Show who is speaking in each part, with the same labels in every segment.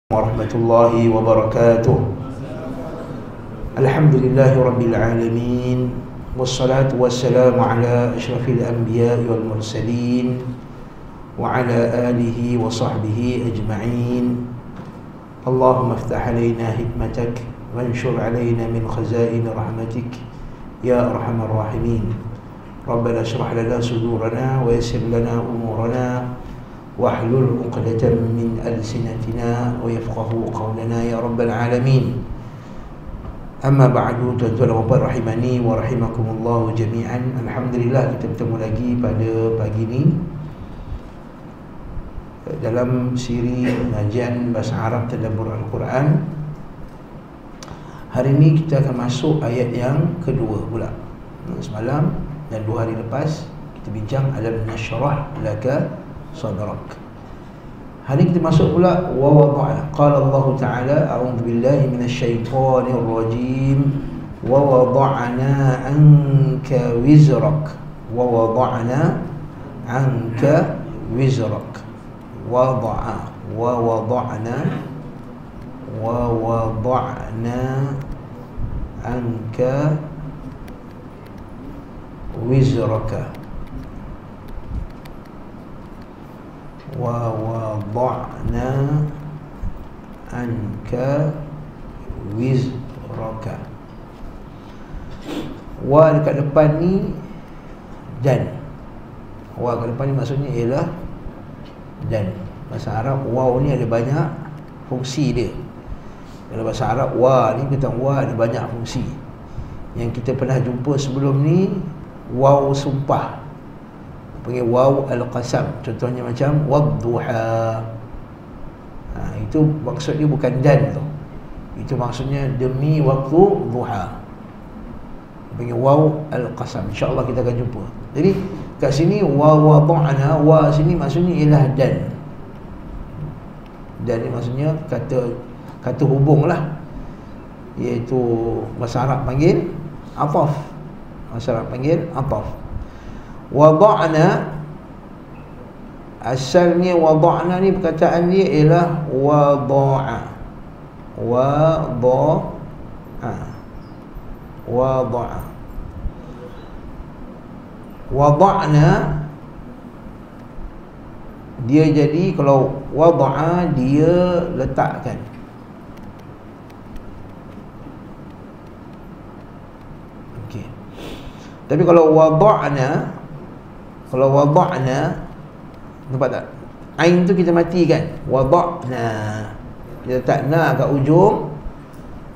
Speaker 1: warahmatullahi wabarakatuh. Alhamdulillahi rabbil alamin, wassalatu wassalamu ala asyrafil anbiya'i wal mursalin wa ala alihi wa sahbihi ajma'in. Allahumma iftah alaina hikmatak wanshur alaina min khazain rahmatik ya arhamar rahimin. Rabbana shrah lana sudurana wa yassir lana umurana wahlul 'uqdatam min alsinatina wa yafqahu qawlana ya rabbal alamin. Amma ba'du, tuan-tuan dan puan rahimani wa rahimakumullah jami'an. Alhamdulillah, kita bertemu lagi pada pagi ini dalam siri pengajian bahasa Arab tadabbur Al-Quran. Hari ini kita akan masuk ayat yang kedua pula. Semalam dan 2 hari lepas kita bincang alam nashrah laka sadrak. Hari kita masuk pula wa wada'na. Qala Allah Ta'ala, a'udzu billahi minasyaitonir rajim. Wa wada'na anka wizrak. Wa wada'na anka wizrak. Wada'a wa wada'na wa wada'na anka wizraka. Wa wada'na anka wizraka. Wa dekat depan ni dan. Wa dekat depan ni maksudnya ialah dan. Bahasa Arab waw ni ada banyak fungsi dia. Dalam bahasa Arab wa ni, kata wa ada banyak fungsi. Yang kita pernah jumpa sebelum ni waw sumpah, panggil waw al-qasam. Contohnya macam wadduha. Itu maksud dia bukan dan tu. Itu maksudnya demi waktu duha. Panggil waw al-qasam. InsyaAllah kita akan jumpa. Jadi kat sini wa wada'na, wa sini maksudnya ialah dan. Dan ni maksudnya kata hubung lah, iaitu bahasa Arab panggil ataf. Bahasa Arab panggil ataf. Wada'na, asalnya wada'na ni perkataan dia ialah wada'a. Wada'a. Wada'a. Wada'na dia jadi, kalau wada'a dia letakkan. Okey. Tapi kalau wada'na, nampak tak? Ain tu kita matikan. Wada'na, kita letak na kat ujung.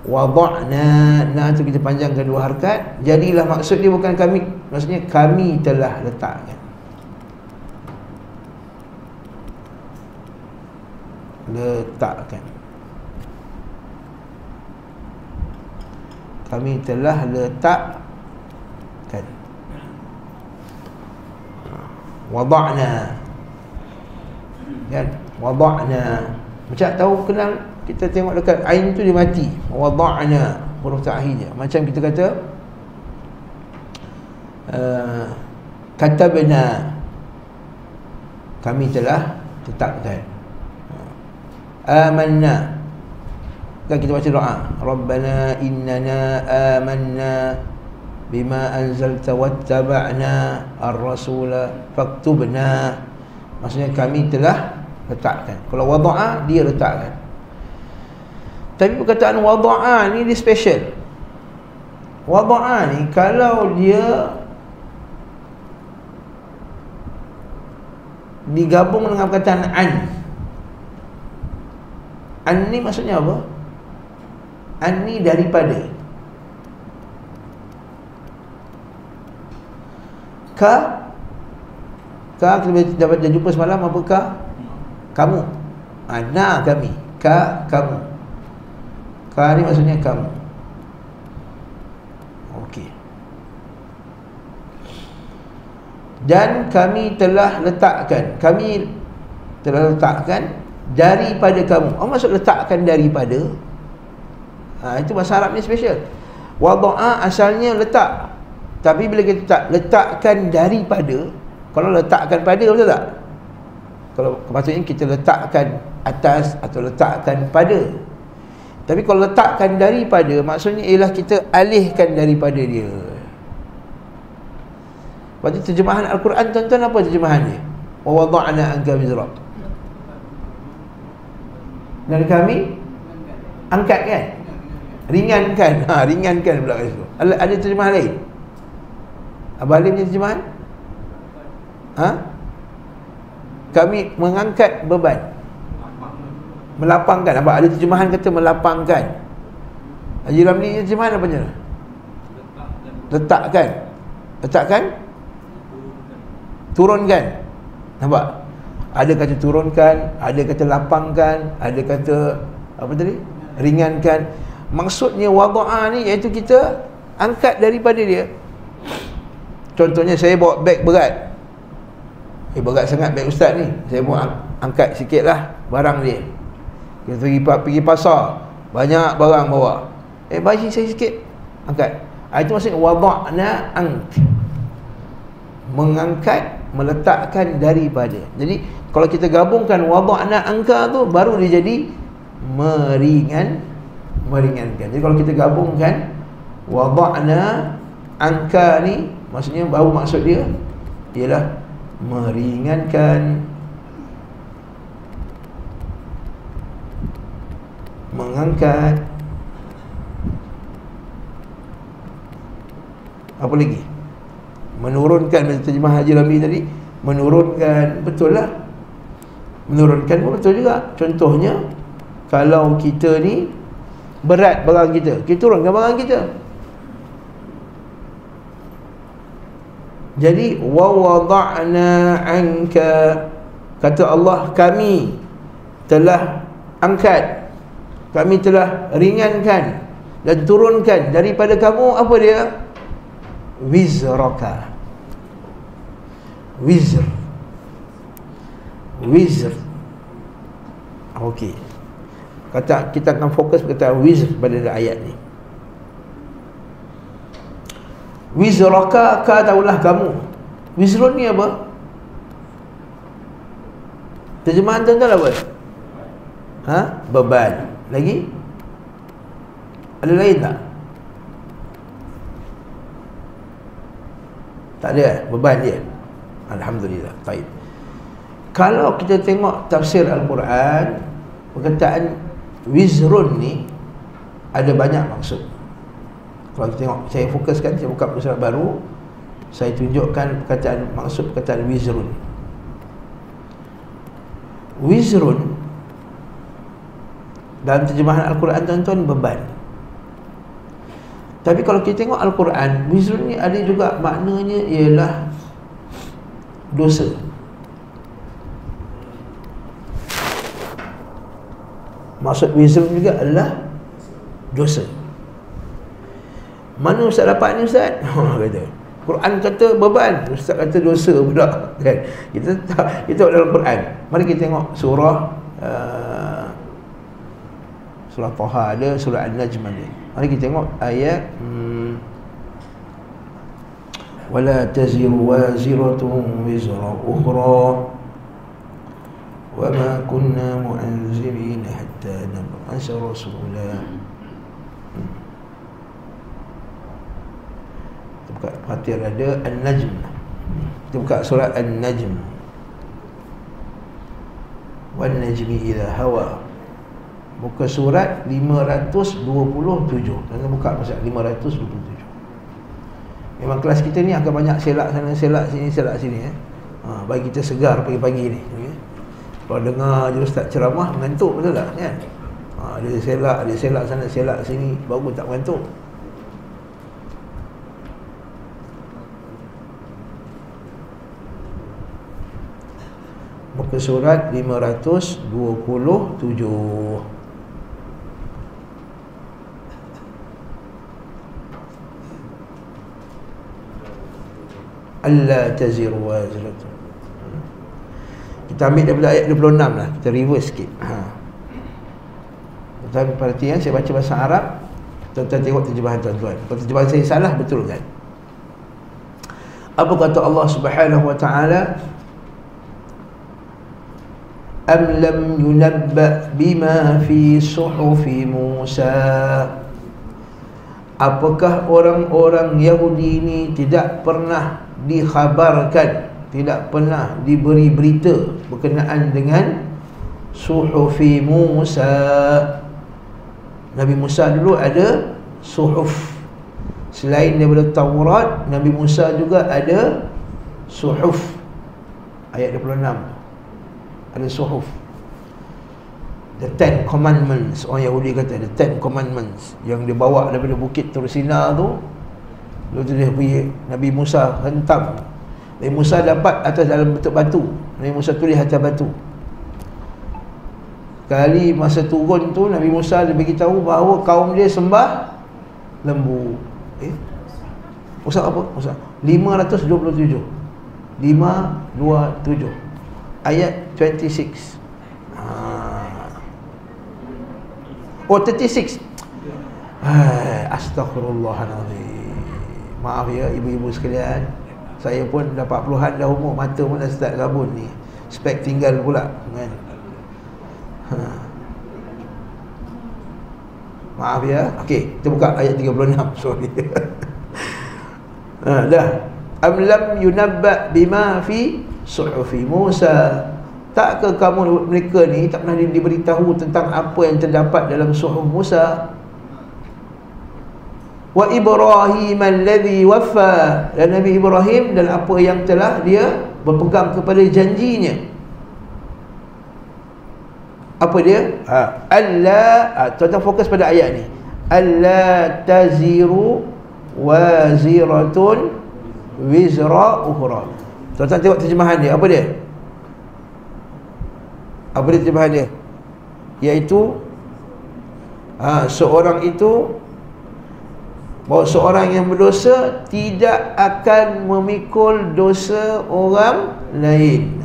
Speaker 1: Wada'na, na tu kita panjangkan 2 harakat. Jadilah maksud dia bukan kami, maksudnya kami telah letakkan. Letakkan. Kami telah letakkan. Wada'na, kan? Wada'na. Macam tahu kenal, kita tengok dekat ain tu dia mati. Wada'na, huruf ta'hid je. Macam kita kata katabna, kami telah tetapkan. Amanna, kan kita baca doa, Rabbana innana amanna bima anzalta wattaba'na ar-rasula faktubna. Maksudnya kami telah letakkan. Kalau wada'a dia letakkan. Tapi perkataan wada'a ni dia special. Wada'a ni kalau dia digabung dengan perkataan an ni maksudnya apa? An ni daripada. Ka kita dapat jumpa semalam, apakah? Kamu. Na kami. Ka kamu. Ka ni maksudnya kamu. Okey. Dan kami telah letakkan. Kami telah letakkan daripada kamu. Oh, maksud letakkan daripada. Itu bahasa Arab ni special. Wada'a asalnya letak. Tapi bila kita letakkan daripada, kalau letakkan pada, betul tak? Kalau patutnya kita letakkan atas atau letakkan pada. Tapi kalau letakkan daripada, maksudnya ialah kita alihkan daripada dia. Lepas tu terjemahan Al-Quran, tuan-tuan, apa terjemahan dia? Wa wada'na anka wizrak. Dan kami angkat kan? Ringankan. Ringankan pula kat situ. Ada terjemahan lain? Abang Alim ni terjemahan? Kami mengangkat beban, melapangkan. Abang ada terjemahan kata melapangkan. Haji Ramli terjemahan apa je? Letakkan. Letakkan? Turunkan. Nampak? Ada kata turunkan, ada kata lapangkan, ada kata apa tadi? Ringankan. Maksudnya wada'a ni iaitu kita angkat daripada dia. Contohnya saya bawa beg berat. Berat sangat beg ustaz ni. Saya bawa angkat sikit lah barang dia. Kita pergi pasar, banyak barang bawa. Bagi saya sikit, angkat. Itu maksudnya wada'na ank. Mengangkat, meletakkan daripada. Jadi kalau kita gabungkan wada'na angka tu, baru dia jadi meringankan. Jadi kalau kita gabungkan wada'na angka ni, maksudnya baru maksud dia ialah meringankan, mengangkat. Apa lagi? Menurunkan. Terjemah Haji Ramli tadi, menurunkan. Betul lah, menurunkan pun betul juga. Contohnya, kalau kita ni berat barang kita, kita turunkan barang kita. Jadi wa wada'na anka, kata Allah, kami telah angkat, kami telah ringankan dan turunkan daripada kamu apa dia? Wizraka. Wizr. Okey. Kita akan fokus perkataan wizr pada ayat ni. Wizraka, tahulah kamu. Wizrun ni apa? Terjemahan tuan-tuan apa? Beban. Lagi? Ada lain tak? Tak ada beban dia. Alhamdulillah. Baik. Kalau kita tengok tafsir Al-Quran, perkataan wizrun ni ada banyak maksud. Kalau kita tengok, saya fokuskan, saya buka surat baru, saya tunjukkan maksud perkataan wizrun. Wizrun dalam terjemahan Al-Quran, tuan-tuan, beban. Tapi kalau kita tengok Al-Quran, wizrun ni ada juga maknanya ialah dosa. Maksud wizrun juga adalah dosa. Mana Ustaz dapat ni Ustaz? Kata Quran kata beban, Ustaz kata dosa pula kan. Kita dalam Quran. Mari kita tengok surah Taha ada, surah An-Najm ada. Mari kita tengok ayat wala taziru waziratun wizra ukhra wa ma kunna mu'anzirina hatta nab'atha rasula. Buka perhatian ada An-Najm. Kita buka surat An-Najm. Wan najmi idha hawa. Buka surat 527. Kita buka surat 527. Memang kelas kita ni agak banyak selak sana, selak sini bagi kita segar pagi-pagi ni. Kalau dengar je ustaz ceramah, mengantuk, betul tak kan? Dia selak sana, selak sini, baru tak mengantuk. Buka surat 527. Allah taziru wazratun. Kita ambil daripada ayat 26 lah. Kita reverse sikit. Tuan-tuan perhatian, saya baca bahasa Arab, tuan-tuan tengok terjemahan tuan-tuan. Kalau terjemahan saya salah, betul kan? Apa kata Allah Subhanahu wa ta'ala? am lam yunabba bima fi suhufi Musa. Apakah orang-orang Yahudi ini tidak pernah dikhabarkan, tidak pernah diberi berita berkenaan dengan suhufi Musa? Nabi Musa dulu ada suhuf. Selain daripada Taurat, Nabi Musa juga ada suhuf. Ayat 26 ada suhuf. The Ten Commandments. Orang Yahudi kata The Ten Commandments, yang dia bawa daripada bukit Tur Sina tu. Lalu tu dia pergi, Nabi Musa hentam. Nabi Musa dapat atas dalam bentuk batu. Nabi Musa tulis atas batu. Kali masa turun tu, Nabi Musa dia beritahu bahawa kaum dia sembah lembu. Musa apa? Musa 527. 527 ayat 26. Oh 36. Astaghfirullahaladzim. Maaf ya ibu-ibu sekalian, saya pun dah 40-an dah umur, mata pun dah start rabun ni, spek tinggal pula kan. Maaf ya. Okey, kita buka ayat 36. Sorry. Dah. Am lam yunabba bima fi suhufi Musa. Takkah kamu, mereka ni tak pernah diberitahu tentang apa yang terdapat dalam suhuf Musa? Wa Ibrahim alladhi waffa, dan Nabi Ibrahim dan apa yang telah dia berpegang kepada janjinya. Apa dia? Allah, tuan-tuan fokus pada ayat ni. Allah taziru waziratun wizra ukhra. Tuan-tuan tengok terjemahan dia. Apa dia? Apa dia terjemahan dia? Iaitu seorang itu, bahawa seorang yang berdosa tidak akan memikul dosa orang lain.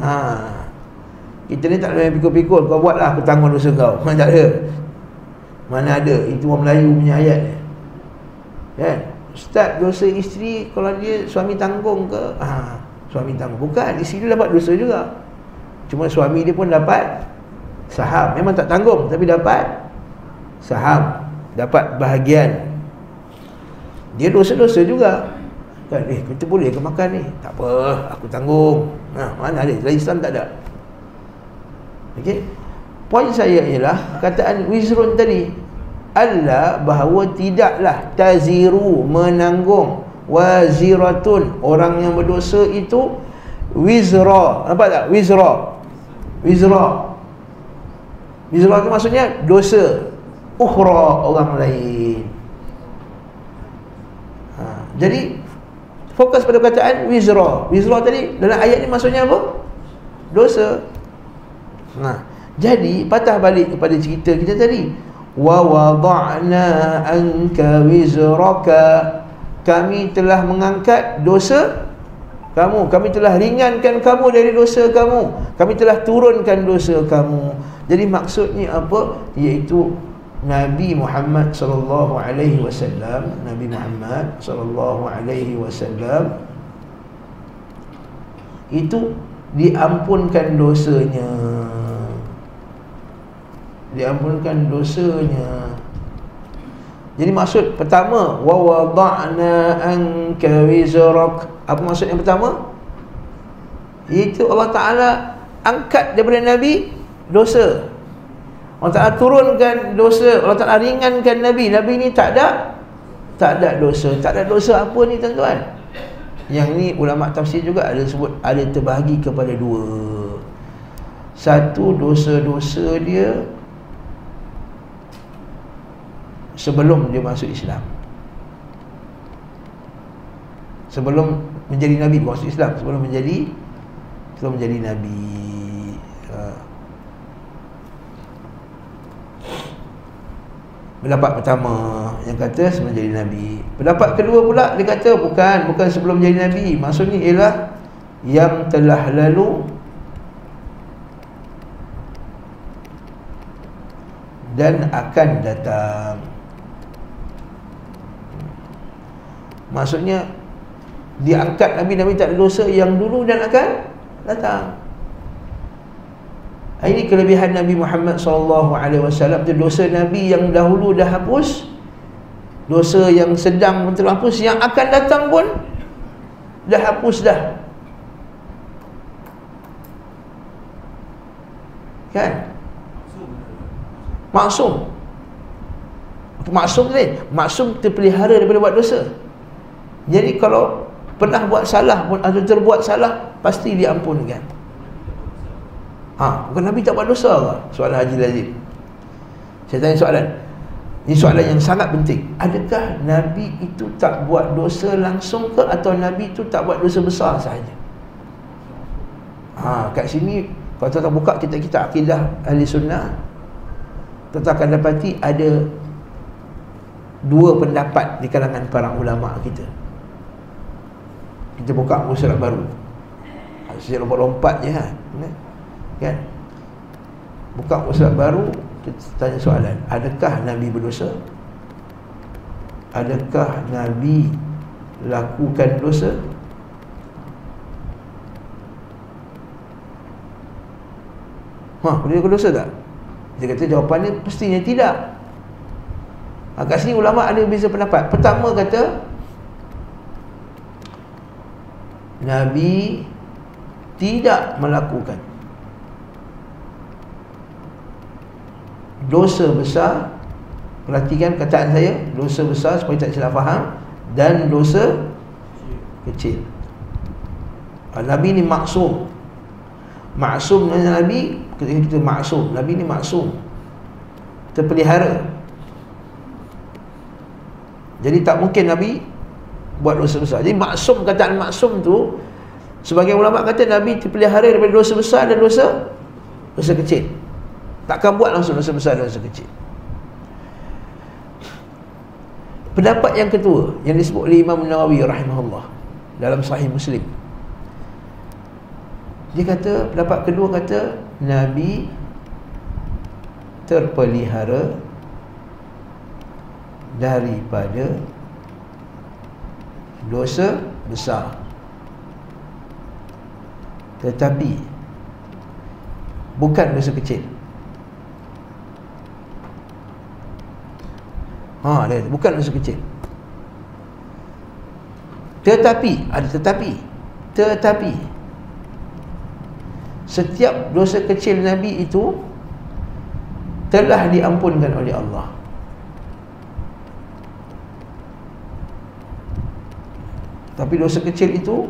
Speaker 1: Kita ni tak ada pikul-pikul, kau buatlah aku tanggung dosa kau. Mana tak ada. Mana ada. Itu orang Melayu punya ayat ni. Kan? Ustaz, dosa isteri kalau dia suami tanggung ke? Suami tanggung. Bukan, isteri dia dapat dosa juga. Cuma suami dia pun dapat saham. Memang tak tanggung, tapi dapat saham, dapat bahagian. Dia dosa-dosa juga kan. Kita boleh ke makan ni? Tak apa, aku tanggung. Mana ada, dalam Islam tak ada. Okey. Poin saya ialah kataan wizrun tadi, Allah bahawa tidaklah taziru menanggung, waziratun orang yang berdosa itu, wizra. Nampak tak? Wizra. Wizra itu maksudnya dosa ukhra, orang lain. Jadi fokus pada kataan wizra. Wizra tadi dalam ayat ni maksudnya apa? Dosa. Jadi patah balik kepada cerita kita tadi. Wa wada'na anka wizraka, kami telah mengangkat dosa kamu, kami telah ringankan kamu dari dosa kamu, kami telah turunkan dosa kamu. Jadi maksudnya apa? Iaitu Nabi Muhammad sallallahu alaihi wasallam, Nabi Muhammad sallallahu alaihi wasallam itu diampunkan dosanya. Diampunkan dosanya. Jadi maksud pertama, wa wada'na anka wizrak. Apa maksud yang pertama? Iaitu Allah Ta'ala angkat daripada Nabi dosa. Allah Ta'ala turunkan dosa. Allah Ta'ala ringankan Nabi. Nabi ni tak ada dosa. Tak ada dosa apa ni tuan-tuan? Yang ni ulama tafsir juga ada sebut, ada terbahagi kepada dua. Satu, dosa-dosa dia sebelum dia masuk Islam, sebelum menjadi Nabi masuk Islam, sebelum menjadi Nabi. Pendapat pertama yang kata sebelum jadi Nabi. Pendapat kedua pula dia kata bukan sebelum jadi Nabi. Maksudnya ialah yang telah lalu dan akan datang. Maksudnya diangkat Nabi tak ada dosa yang dulu dan akan datang. Ini kelebihan Nabi Muhammad SAW. Itu dosa Nabi yang dahulu dah hapus, dosa yang sedang pun telah hapus, yang akan datang pun dah hapus dah. Kan? Maksum. Maksum ni, maksum terpelihara daripada buat dosa. Jadi kalau pernah buat salah pun atau terbuat salah, pasti diampunkan. Bukan Nabi tak buat dosa ke? Soalan Haji Lazim. Saya tanya soalan. Ini soalan yang sangat penting. Adakah Nabi itu tak buat dosa langsung ke, atau Nabi itu tak buat dosa besar sahaja? Kat sini kalau tuan-tuan buka kitab-kitab akidah Ahli Sunnah, tuan-tuan akan dapati ada dua pendapat di kalangan para ulama kita. Kita buka muka surat baru, saya lompat-lompat je kan? Buka muka surat baru, kita tanya soalan, adakah Nabi berdosa? Adakah Nabi lakukan dosa? Boleh dosa tak? Dia kata jawapannya pastinya tidak. Kat sini ulama ada beza pendapat. Pertama kata Nabi tidak melakukan dosa besar. Perhatikan kataan saya, dosa besar supaya tak salah faham, dan dosa kecil. Nabi ni maksum. Maksum dengan Nabi, ketika kita maksum, Nabi ni maksum, terpelihara. Jadi tak mungkin Nabi buat dosa besar. Jadi maksum, kataan maksum tu, sebagian ulama kata Nabi terpelihara daripada dosa besar dan dosa kecil. Takkan buat langsung dosa besar dan dosa kecil. Pendapat yang kedua yang disebut oleh Imam Nawawi rahimahullah dalam Sahih Muslim, dia kata, pendapat kedua kata Nabi terpelihara daripada dosa besar, tetapi bukan dosa kecil. Bukan dosa kecil. Tetapi, ada tetapi setiap dosa kecil Nabi itu telah diampunkan oleh Allah. Tapi dosa kecil itu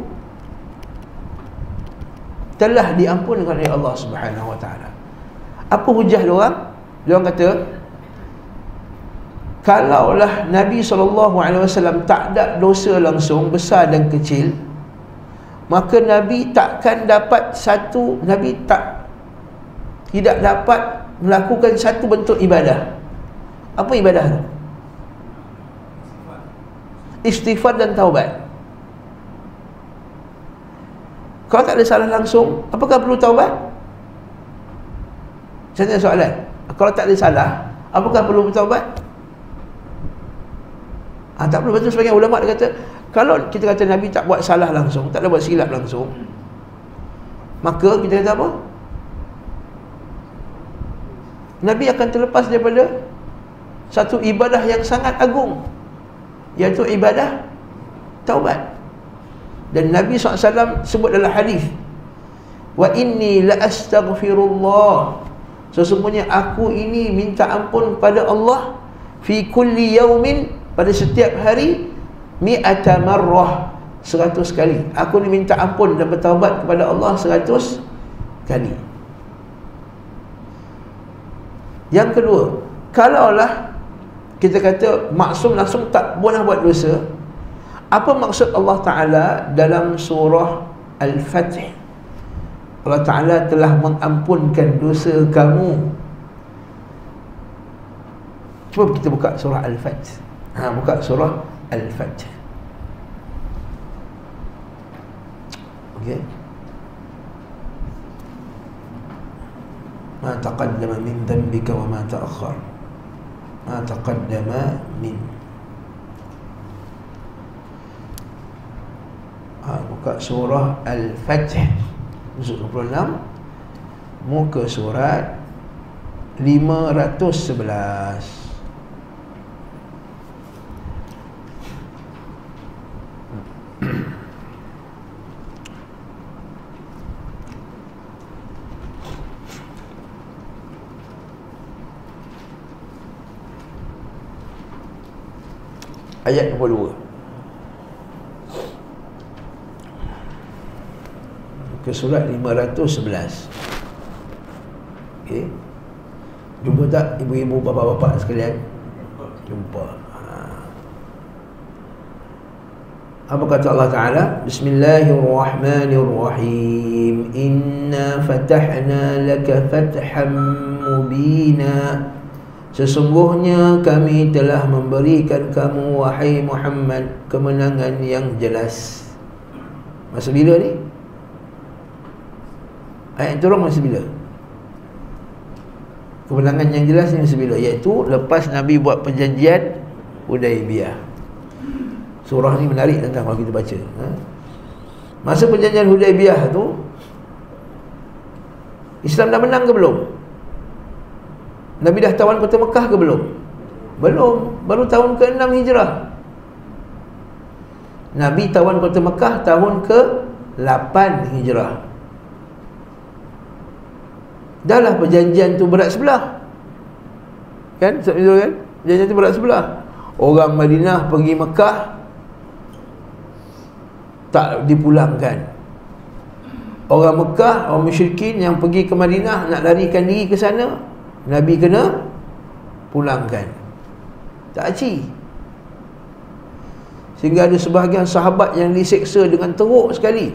Speaker 1: telah diampunkan oleh Allah Subhanahu Wa Taala. Apa hujah diorang? Diorang kata, kalaulah Nabi SAW tak ada dosa langsung besar dan kecil, maka Nabi takkan dapat tidak dapat melakukan satu bentuk ibadah. Apa ibadah tu? Istighfar dan taubat. Kalau tak ada salah langsung, apakah perlu taubat? Saya tanya soalan. Kalau tak ada salah, apakah perlu bertaubat? Tak perlu. Betul, sebagian ulama dia kata, kalau kita kata Nabi tak buat salah langsung, tak ada buat silap langsung, maka kita kata apa? Nabi akan terlepas daripada satu ibadah yang sangat agung, iaitu ibadah taubat. Dan Nabi SAW sebut dalam hadis, wa inni la astaghfirullah, sesungguhnya aku ini minta ampun pada Allah, fi kulli yaumin, pada setiap hari, mi'ata marrah, 100 kali. Aku ni minta ampun dan bertaubat kepada Allah 100 kali. Yang kedua, kalaulah kita kata maksum langsung tak boleh buat dosa, apa maksud Allah Ta'ala dalam surah Al-Fath? Allah Ta'ala telah mengampunkan dosa kamu. Cuba kita buka surah Al-Fath. Buka surah Al-Fath. Okey. Ma taqaddama min dhanbika wa ma ta'akhkhar. Ma taqaddama min. Buka surah Al-Fath, juz 26. muka surat 511. Ayat 22. Ke surat 511. Okey. Jumpa tak ibu-ibu, bapa-bapa sekalian? Jumpa. Apa kata Allah Ta'ala? Bismillahirrahmanirrahim. Inna fatahna laka fatham mubina. Sesungguhnya kami telah memberikan kamu, wahai Muhammad, kemenangan yang jelas. Masa bila ni? Ayat turun masa bila? Kemenangan yang jelas ni masa bila? Iaitu lepas Nabi buat perjanjian Hudaibiyah. Surah ni menarik tentang kalau kita baca. Masa perjanjian Hudaibiyah tu, Islam dah menang ke belum? Nabi dah tawan kota Mekah ke belum? Belum. Baru tahun ke-6 Hijrah. Nabi tawan kota Mekah tahun ke-8 Hijrah. Dah lah perjanjian tu berat sebelah. Kan? Perjanjian tu berat sebelah. Orang Madinah pergi Mekah tak dipulangkan. Orang Mekah, orang musyrikin yang pergi ke Madinah nak larikan diri ke sana, Nabi kena pulangkan. Tak aci. Sehingga ada sebahagian sahabat yang diseksa dengan teruk sekali.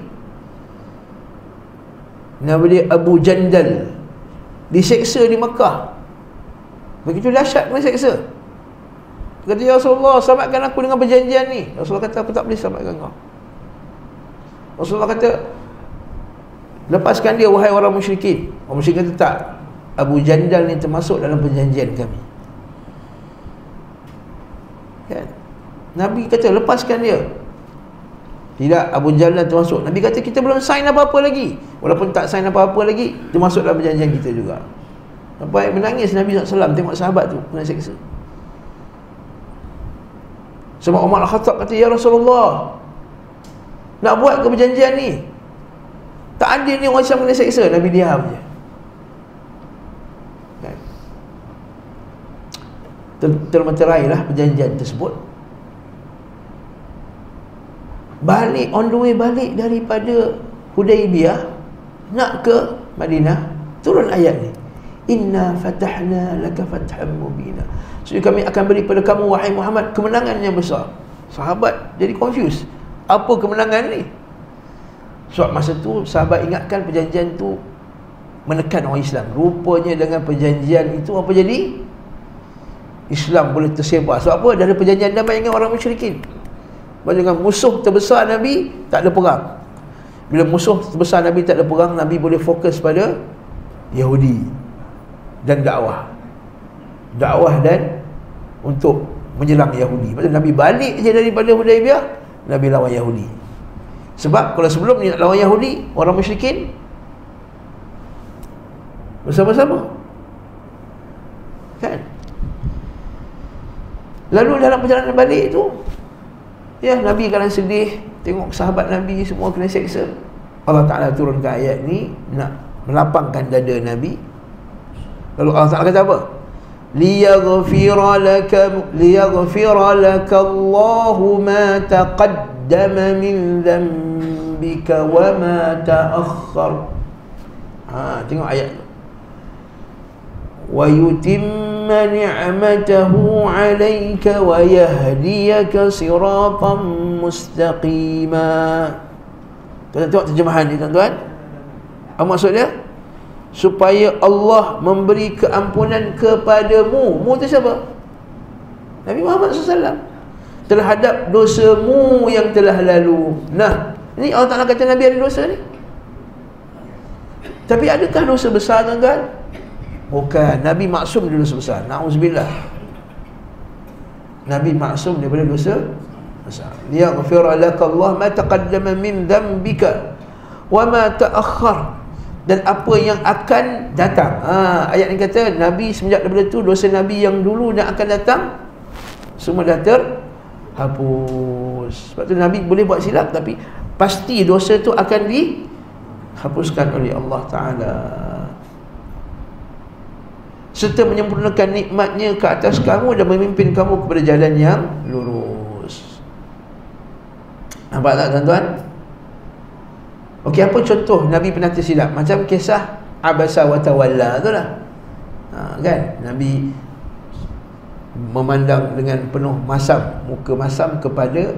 Speaker 1: Nama dia Abu Jandal, diseksa di Mekah. Begitu dahsyat kena seksa. Kata, ya Rasulullah, selamatkan aku dengan perjanjian ni. Rasulullah kata, aku tak boleh selamatkan kau. Rasulullah kata, lepaskan dia wahai orang musyrikin. Orang musyrikin kata, tak, Abu Jandal ni termasuk dalam perjanjian kami. Kan? Nabi kata lepaskan dia. Tidak, Abu Jandal termasuk. Nabi kata kita belum sign apa-apa lagi. Walaupun tak sign apa-apa lagi, termasuk dalam perjanjian kita juga. Sampai menangis Nabi SAW tengok sahabat tu kena seksa. Sebab Umar Al-Khattab kata, ya Rasulullah, nak buat ke perjanjian ni? Tak adil ni orang Islam kena seksa. Nabi diam je. Termeterailah perjanjian tersebut. Balik, on the way balik daripada Hudaibiyah nak ke Madinah, turun ayat ni, inna fatahna laka fatham mubina. So kami akan beri pada kamu wahai Muhammad kemenangan yang besar. Sahabat jadi confused. Apa kemenangan ni? Sebab masa tu sahabat ingatkan perjanjian tu menekan orang Islam. Rupanya dengan perjanjian itu apa jadi? Islam boleh tersebar. Sebab apa? Dah ada perjanjian damai dengan orang musyrikin. Dengan musuh terbesar Nabi tak ada perang. Bila musuh terbesar Nabi tak ada perang, Nabi boleh fokus pada Yahudi dan dakwah dan untuk menyerang Yahudi. Maksudnya Nabi balik je daripada Hudaibiyah, Nabi lawan Yahudi. Sebab kalau sebelum ni nak lawan Yahudi, orang musyrikin bersama-sama, kan? Lalu dalam perjalanan balik tu, ya, Nabi kadang sedih tengok sahabat Nabi semua kena seksa. Allah Ta'ala turunkan ayat ni nak melapangkan dada Nabi. Lalu Allah Ta'ala kata apa? Liyaghfira laka Allahu ma taqaddama min dhanbika wa ma ta'akhkhar. Tengok ayat tu. Wa yutimma ni'matahu 'alaika wa yahdiyaka siratan mustaqima. Tuan tengok terjemahan ni tuan-tuan. Apa maksud dia? Supaya Allah memberi keampunan kepadamu. Mu tu siapa? Nabi Muhammad SAW. Terhadap dosamu yang telah lalu. Nah, ni Allah Ta'ala kata Nabi ada dosa ni. Tapi adakah dosa besar tuan-tuan? Bukan. Nabi maksum dari dosa besar. Na'udzubillah. Nabi maksum daripada dosa besar. Liyaghfira laka Allah ma taqaddama min dhanbika wa ma ta'akhkhar. dan apa yang akan datang. Ayat ni kata Nabi semenjak daripada tu, dosa Nabi yang dulu dan akan datang semua dah terhapus. Sebab tu Nabi boleh buat silap, tapi pasti dosa tu akan dihapuskan oleh Allah Ta'ala, serta menyempurnakan nikmatnya ke atas kamu dan memimpin kamu kepada jalan yang lurus. Nampak tak tuan-tuan? Okey, apa contoh Nabi pernah tersilap? Macam kisah Abasa wa Tawalla tu lah. Kan? Nabi memandang dengan penuh masam, muka masam kepada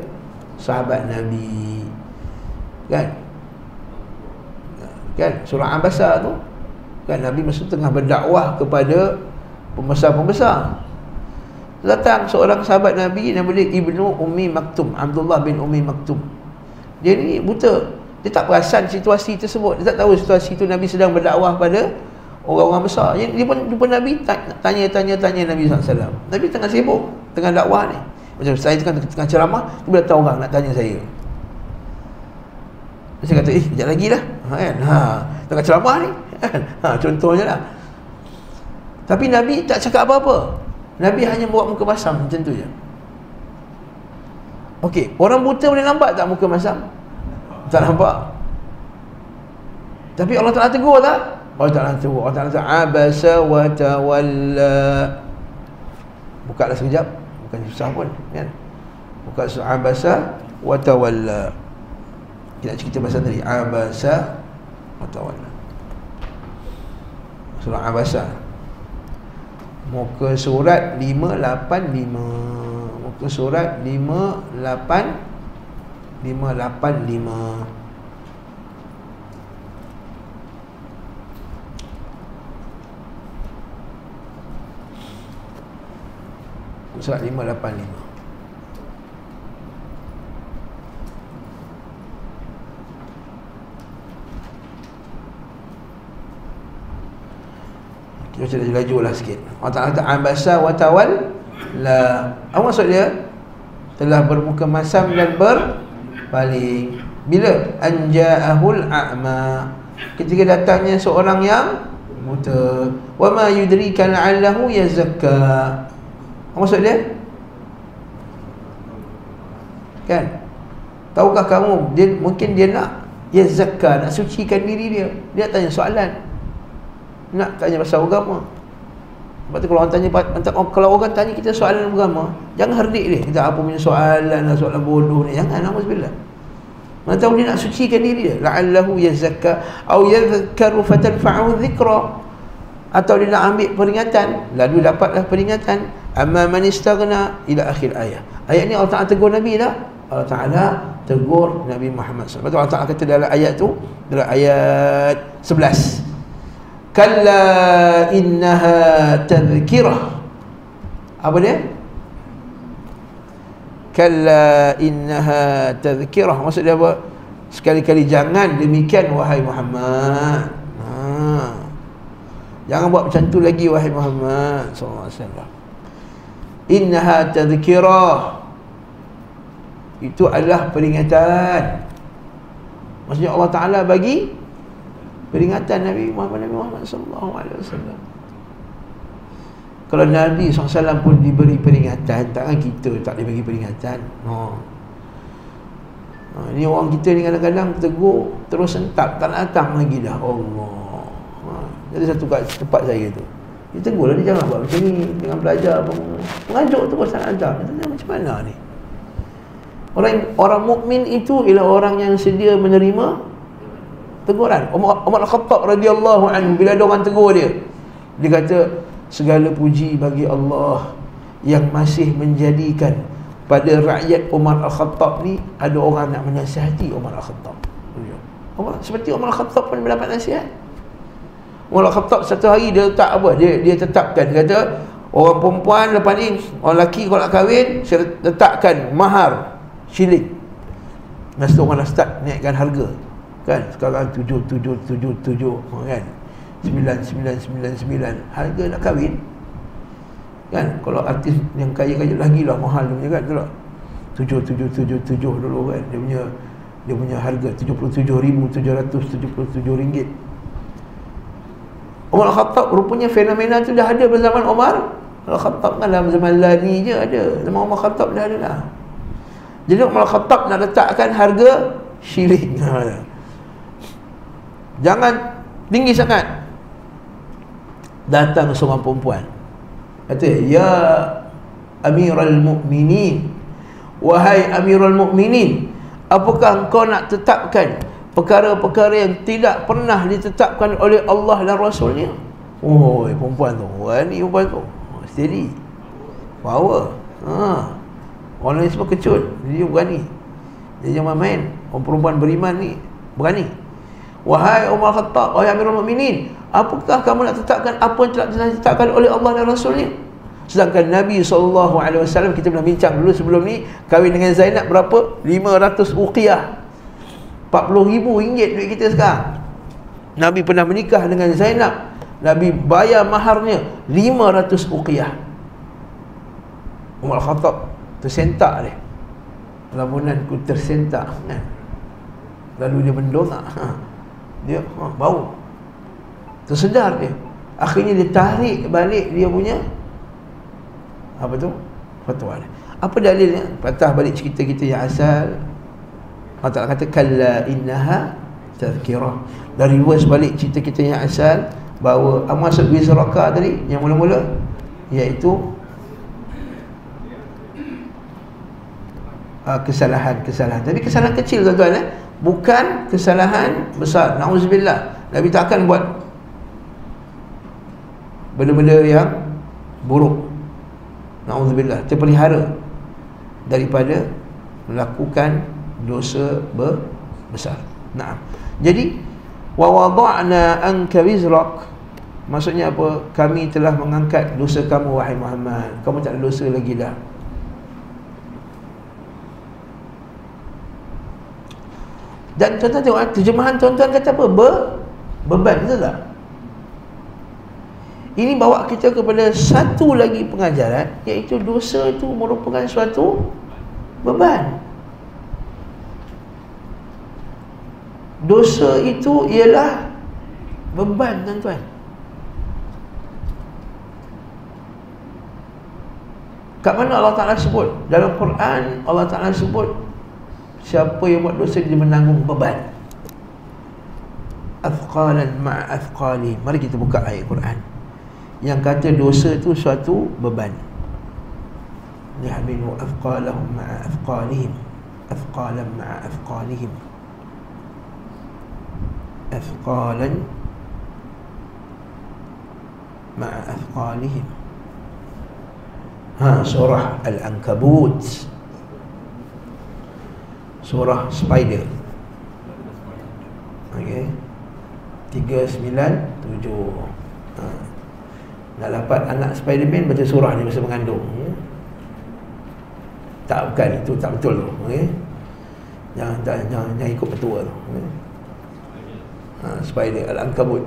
Speaker 1: sahabat Nabi. Kan? Surah Abasa tu kan, Nabi masa tengah berdakwah kepada pembesar-pembesar. Datang seorang sahabat Nabi, nama dia Ibnu Ummi Maktum, Abdullah bin Ummi Maktum. Dia ni buta, dia tak perasan situasi tersebut. Dia tak tahu situasi itu Nabi sedang berdakwah pada orang-orang besar. Dia pun jumpa Nabi, tanya Nabi SAW. Nabi tengah sibuk, tengah dakwah ni. Macam saya tengah ceramah, tiba datang orang nak tanya saya. Saya kata, sekejap lagi lah, kan? Tengah ceramah ni, kan? Contohnya lah. Tapi Nabi tak cakap apa-apa. Nabi hanya buat muka masam macam tu je. Okey, orang buta boleh nampak tak muka masam? Tak nampak. Tapi Allah Ta'ala tegur tak? Allah Ta'ala tegur. Allah Ta'ala tegur, Abasa wa Tawalla. Bukalah sekejap, bukan susah pun, kan? Buka surah Abasa wa Tawalla. Kita nak cerita pasal tadi Abasa wa Tawalla. Surah Abasa, muka surat 585. Muka surat 585. Surat 585. Kita laju lah sikit. Allah Ta'ala kata Abasa wa Tawalla. Apa maksud dia? Telah bermuka masam dan berpaling. Bila? Anja'ahul a'ma, ketika datangnya seorang yang buta. Wa ma yudrika la'allahu yazakka. Apa maksud dia? Kan? Tahukah kamu, mungkin dia nak yazakka, nak sucikan diri dia. Dia tanya soalan, nak tanya pasal agama. Sebab tu kalau orang tanya kita soalan agama, jangan herdik dia. Kita apa punya soalan, soalan bodoh ni. Jangan, alhamdulillah. Mana tahu dia nak sucikan diri dia. La'allahu yazakka au yadhkaru fatanfa'u dhikra, atau dia nak ambil peringatan, lalu dapatlah peringatan. Amma man istaghna ila akhir ayat. Ayat ni Allah Ta'ala tegur Nabi dah. Allah Ta'ala tegur Nabi Muhammad SAW. Allah Ta'ala kata dalam ayat tu, dalam ayat 11, Kalla innaha tadhkirah. Apa dia? Kalla innaha tadhkirah. Maksud dia apa? Sekali-kali jangan demikian wahai Muhammad. Jangan buat macam tu lagi wahai Muhammad sallallahu alaihi wasallam. Innaha tadhkirah, itu adalah peringatan. Maksudnya Allah Ta'ala bagi peringatan Nabi Muhammad sallallahu alaihi wasallam. Kalau Nabi SAW pun diberi peringatan, takkan kita tak diberi peringatan? Ini orang kita ni kadang-kadang tegur terus sentap, tak nak datang lagi dah. Allah. Jadi satu kat tempat saya tu, dia tegur lah, dia jangan buat macam ni, jangan belajar apa, mengajuk terus tak nak datang. Dia tanya macam mana ni? Orang mukmin itu ialah orang yang sedia menerima teguran. Umar Al-Khattab radhiyallahu anhu, bila ada orang tegur dia, dia kata, segala puji bagi Allah yang masih menjadikan pada rakyat Umar Al-Khattab ni ada orang nak menasihati Umar Al-Khattab. Seperti Umar Al-Khattab pun mendapat nasihat. Umar Al-Khattab satu hari dia letak apa? Dia tetapkan, dia kata, orang perempuan lepas ni, orang lelaki kalau nak kahwin, saya letakkan mahar shilling. Masa tu orang dah start naikkan harga, kan? Sekarang 7,777, kan? 9,999 harga nak kahwin, kan? Kalau artis yang kaya-kaya lagi lah mahal dia punya, kan? Tu lah 7,777 dulu, kan? Dia punya harga 77,777 ringgit. Umar Al-Khattab rupanya fenomena tu dah ada pada zaman Umar Al-Khattab, kan dalam zaman Lani je ada, zaman Umar Al-Khattab dah ada lah. Jadi Umar Al-Khattab nak letakkan harga syirik. Jangan tinggi sangat. Datang seorang perempuan, kata, ya Amirul Mukminin, wahai Amirul Mukminin, apakah engkau nak tetapkan perkara-perkara yang tidak pernah ditetapkan oleh Allah dan Rasulnya? Oh, perempuan tu, ni perempuan tu steady, power. Orang lain semua kecut, dia berani. Dia jangan main. Orang perempuan beriman ni berani. Wahai Umar Khattab, wahai Amirul Mukminin, apakah kamu nak tetapkan apa yang telah ditetapkan oleh Allah dan Rasulnya? Sedangkan Nabi SAW, kita pernah bincang dulu sebelum ni, kahwin dengan Zainab berapa? 500 uqiyah, 40,000 ringgit duit kita sekarang. Nabi pernah menikah dengan Zainab, Nabi bayar maharnya 500 uqiyah. Umar Khattab tersentak dia, lamunanku tersentak, lalu dia mendongak, dia bau, tersedar dia. Akhirnya dia tarik balik dia punya apa tu, fatwa dia. Apa dalilnya? Patah balik cerita kita yang asal. Allah Ta'ala kata kalla innaha tazkirah. Dari reverse balik cerita kita yang asal, bahawa maksud wizraka tadi yang mula-mula, iaitu kesalahan-kesalahan. Tapi kesalahan kecil tuan-tuan, bukan kesalahan besar. Na'udzubillah. Nabi tak akan buat benda-benda yang buruk. Na'udzubillah. Terpelihara daripada melakukan dosa besar. Naam. Jadi wa wada'na anka wizrak, maksudnya apa? Kami telah mengangkat dosa kamu wahai Muhammad. Kamu tak ada dosa lagi dah. Dan tuan-tuan tengok terjemahan tuan-tuan kata apa? Beban, betul tak? Ini bawa kita kepada satu lagi pengajaran, iaitu dosa itu merupakan suatu beban. Dosa itu ialah beban, tuan-tuan. Kat mana Allah Ta'ala sebut? Dalam Quran Allah Ta'ala sebut, siapa yang buat dosa dia menanggung beban. Athqalan ma'a athqali. Mari kita buka ayat Quran yang kata dosa itu suatu beban. Yahmilu athqalahum ma'a athqalihim. Athqalan ma'a athqalihim. Athqalan ma'a athqalihim. Surah Al-Ankabut, surah Spider. Okey. 397. Nak dapat anak Spiderman, baca surah ni masa mengandung. Tak, bukan, itu tak betul tu. Okey. Jangan ikut petua tu. Okay. Spider Al-Ankabut.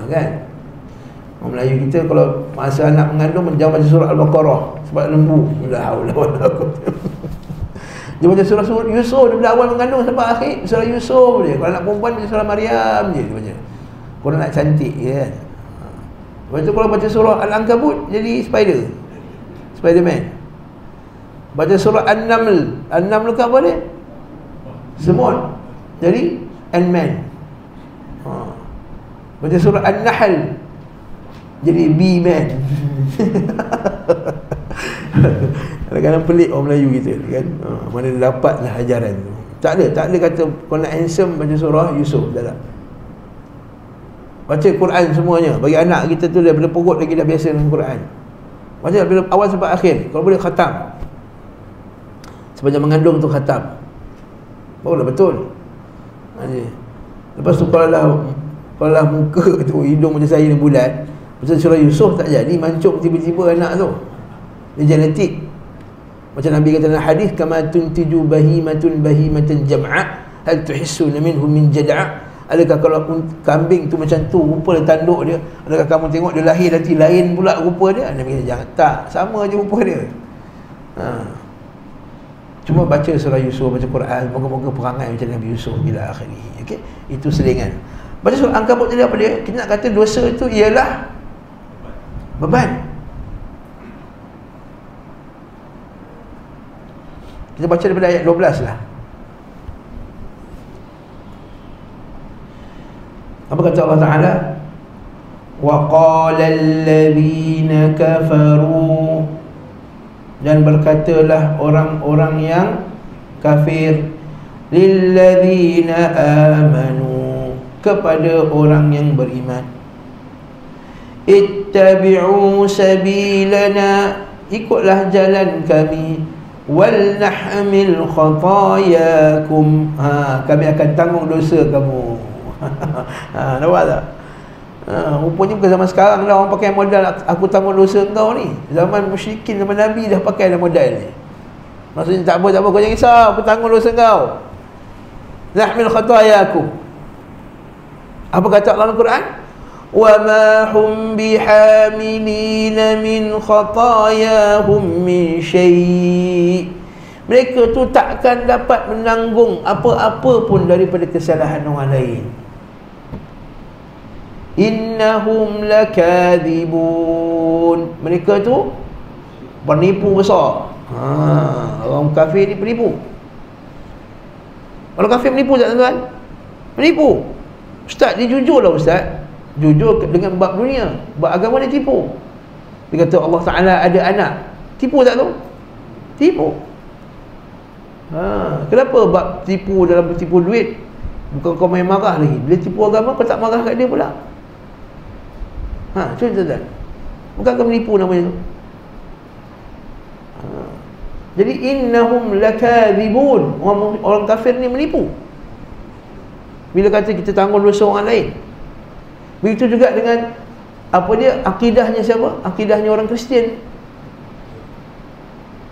Speaker 1: Kan? Orang Melayu kita kalau masa anak mengandung jangan baca surah Al-Baqarah sebab lembu. La haula wala quwwata. Dia baca surah Yusuf daripada awal mengandung sampai akhir, surah Yusuf je. Kalau anak perempuan baca surah Maryam je dia baca. Korang nak cantik je kan. Lepas tu kalau baca surah Al-Ankabut jadi Spiderman. Baca surah An-Naml. An-Naml ke apa dia? Semut. Jadi Ant-Man. Baca surah An-Nahl jadi Bee-Man. Kadang-kadang pelik orang Melayu kita kan. Mana dia dapatlah ajaran tu. Tak ada kata kalau nak handsome baca surah Yusuf. Tak ada. Baca Quran semuanya. Bagi anak kita tu daripada perut lagi dah biasa dengan Quran. Baca daripada awal sampai akhir. Kalau boleh khatam. Sepanjang mengandung tu khatam. Barulah betul. Lepas tu kalau lah muka tu, hidung macam saya ni bulat, macam surah Yusuf tak jadi, mancung tiba-tiba anak tu. Dia genetik. Macam Nabi kata dalam hadis, kama tuntiju bahimatan jam'a hal tuhissuna minhum min jad'a. Adakah kalau kambing tu macam tu rupa dia tanduk dia, adakah kamu tengok dia lahir nanti lain pula rupa dia? Nabi kata jangan, tak, sama je rupa dia. Cuma baca surah Yusuf, baca Quran, moga-moga perangai macam Nabi Yusuf ila akhirih. Okey, itu selingan. Baca surah Ankabut tadi apa dia? Kita nak kata dosa itu ialah beban. Kita baca daripada ayat 12 lah. Apa kata Allah Ta'ala? Wa qala alladhina kafaru, dan berkatalah orang-orang yang kafir, lilladzina amanu, kepada orang yang beriman, ittabi'u sabilana, ikutlah jalan kami, wal nahmil khatayakum, kami akan tanggung dosa kamu. Nampak tak? Rupanya bukan zaman sekarang dah orang pakai modal aku tanggung dosa kau ni. Zaman musyrikin, zaman Nabi dah pakai dah modal ni. Maksudnya tak apa, kau jangan risau, aku tanggung dosa kau. Nahmil khatayakum. Apa kata Allah Al-Quran? Wa ma hum bihamilina min khatayahum min syai'. Mereka tu takkan dapat menanggung apa-apa pun daripada kesalahan orang lain. Innahum lakadhibun. Mereka tu penipu besar. Orang kafir ni penipu. Orang kafir menipu tak tuan-tuan? Menipu. Ustaz, dia jujur lah Ustaz. Jujur dengan bab dunia, bab agama dia tipu. Dia kata Allah Ta'ala ada anak. Tipu tak tu? Tipu. Kenapa bab tipu dalam tipu duit bukan kau main marah lagi? Bila tipu agama kau tak marah kat dia pula. Contoh tak? Bukan kau menipu namanya tu. Jadi innahum lakadhibun. Orang kafir ni menipu bila kata kita tanggung dosa orang lain. Begitu juga dengan apa dia, akidahnya siapa? Akidahnya orang Kristian.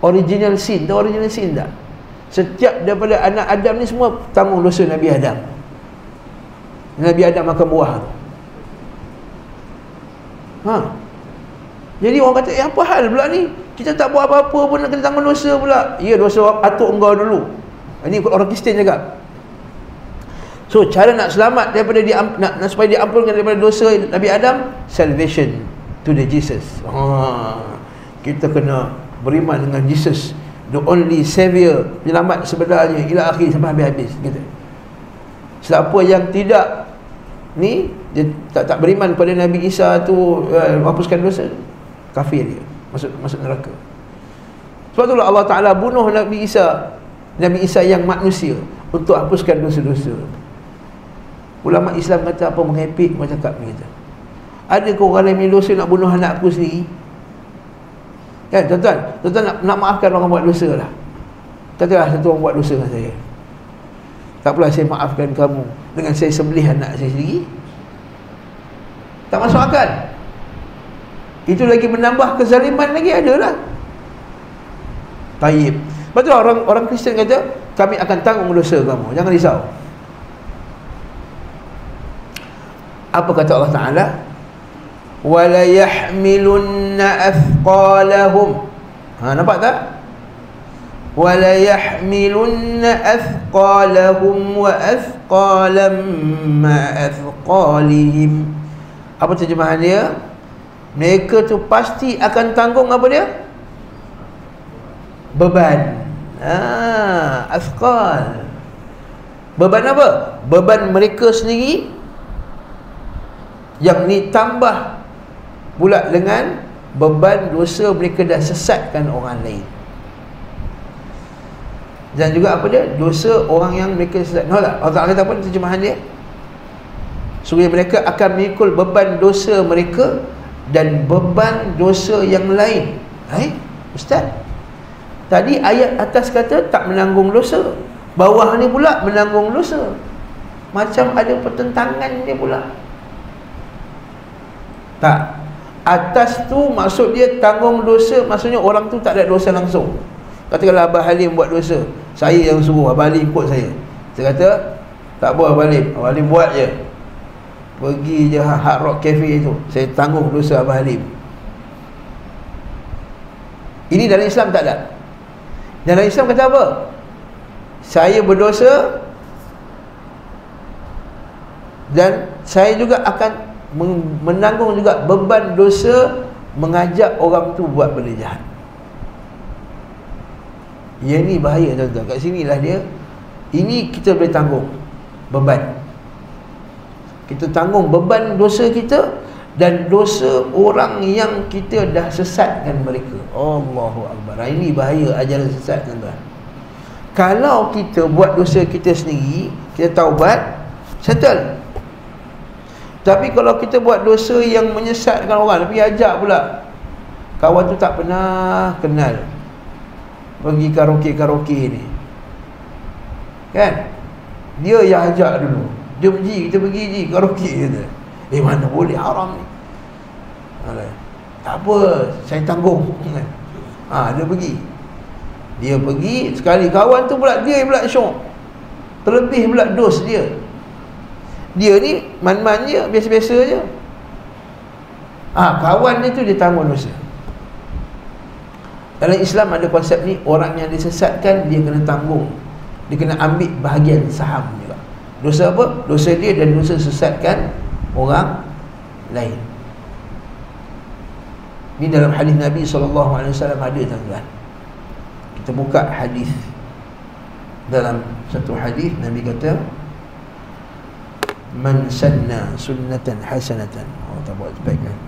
Speaker 1: Original sin. Tahu original sin tak? Setiap daripada anak Adam ni semua tanggung dosa Nabi Adam. Nabi Adam makan buah tu. Jadi orang kata, apa hal pula ni? Kita tak buat apa-apa pun nak kena tanggung dosa pula. Ya, dosa atuk engkau dulu. Ini orang Kristian cakap. So, cara nak selamat daripada nak supaya diampunkan daripada dosa Nabi Adam, salvation to the Jesus. Kita kena beriman dengan Jesus, the only savior, penyelamat sebenarnya, ila akhir, sampai habis-habis gitu. Siapa yang tidak ni, dia tak beriman kepada Nabi Isa tu, hapuskan dosa, kafir dia, masuk neraka. Sebab itulah Allah Ta'ala bunuh Nabi Isa yang manusia untuk hapuskan dosa-dosa. Ulama Islam kata apa, mengepik macam cakap ni, kata, ada ke orang lain dosa nak bunuh anak aku sendiri? Kan tuan-tuan nak maafkan orang buat dosa lah. Katalah satu orang buat dosa dengan saya, tak apalah saya maafkan kamu dengan saya sembelih anak saya sendiri. Tak masuk akal. Itu lagi menambah kezaliman lagi, adalah. Taib. Betul, orang Kristian kata kami akan tanggung dosa kamu, jangan risau. Apa kata Allah Ta'ala? Wala yahmilunna athqalahum. Nampak tak? Wala yahmilunna athqalahum wa athqalam ma athqalihim. Apa terjemahan dia? Mereka tu pasti akan tanggung apa dia? Beban. Athqal. Beban apa? Beban mereka sendiri, yang ni tambah pula dengan beban dosa mereka dah sesatkan orang lain. Dan juga apa dia? Dosa orang yang mereka sesat. Tahu tak? Allah kata apa terjemahan dia? Supaya mereka akan memikul beban dosa mereka dan beban dosa yang lain. Ustaz, tadi ayat atas kata tak menanggung dosa, bawah ni pula menanggung dosa. Macam ada pertentangan dia pula. Tak. Atas tu maksud dia tanggung dosa, maksudnya orang tu tak ada dosa langsung. Katakanlah Abah Halim buat dosa, saya yang suruh Abah Halim ikut saya. Saya kata, tak apa Abah Halim buat je. Pergi je Hard Rock Cafe tu, saya tanggung dosa Abah Halim. Ini dalam Islam tak ada. Dalam Islam kata apa? Saya berdosa dan saya juga akan menanggung juga beban dosa mengajak orang tu buat benda jahat. Yang ni bahaya tuan-tuan. Kat sinilah dia. Ini kita boleh tanggung beban. Kita tanggung beban dosa kita dan dosa orang yang kita dah sesatkan mereka. Allahu Akbar. Ini bahaya ajaran sesat tuan-tuan. Kalau kita buat dosa kita sendiri, kita taubat, settle. Tapi kalau kita buat dosa yang menyesatkan orang, tapi ajak pula kawan tu tak pernah kenal, pergi karaoke ni, kan? Dia yang ajak dulu. Jom ji, kita pergi ji karaoke, kata. Mana boleh, haram ni. Tak apa, saya tanggung. Dia pergi sekali, kawan tu pula dia pula syok, terlebih pula dos dia. Dia ni man-man je, biasa-biasa je. Kawan dia tu dia tanggung dosa. Dalam Islam ada konsep ni, orang yang disesatkan dia kena tanggung, dia kena ambil bahagian saham juga. Dosa apa? Dosa dia dan dosa sesatkan orang lain. Ini dalam hadis Nabi SAW ada tuan-tuan. Kita buka hadis. Dalam satu hadis Nabi kata, man sanna sunnatan hasanatan. Tak buat baik kan?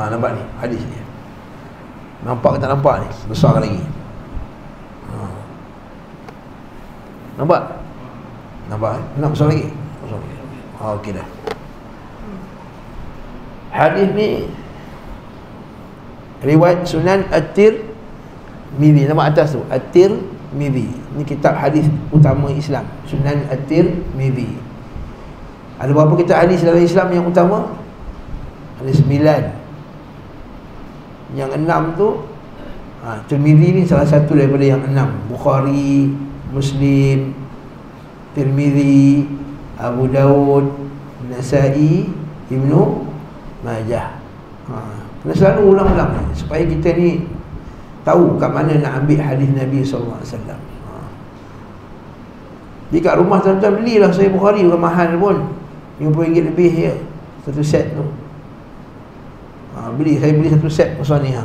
Speaker 1: Nampak ni hadis ni. Nampak ke tak nampak ni? Besar lagi. Nampak? Nampak? Nak besar lagi? Besar lagi. Okey dah. Hadis ni riwayat Sunan At-Tirmidzi. Nama atas tu At-Tirmidzi. Ni kitab hadis utama Islam, Sunan At-Tirmidzi. Ada berapa kitab hadis dalam Islam yang utama? Ada 9. Yang 6 tu Tirmidzi ni salah satu daripada yang 6. Bukhari, Muslim, Tirmidzi, Abu Daud, Nasa'i, Ibnu Majah. Kena selalu ulang-ulang supaya kita ni tahu kat mana nak ambil hadis Nabi SAW. Di kat rumah tuan-tuan belilah Sahih Bukhari, bukan mahal pun, RM50 lebih je satu set tu. Saya beli satu set pasal ni.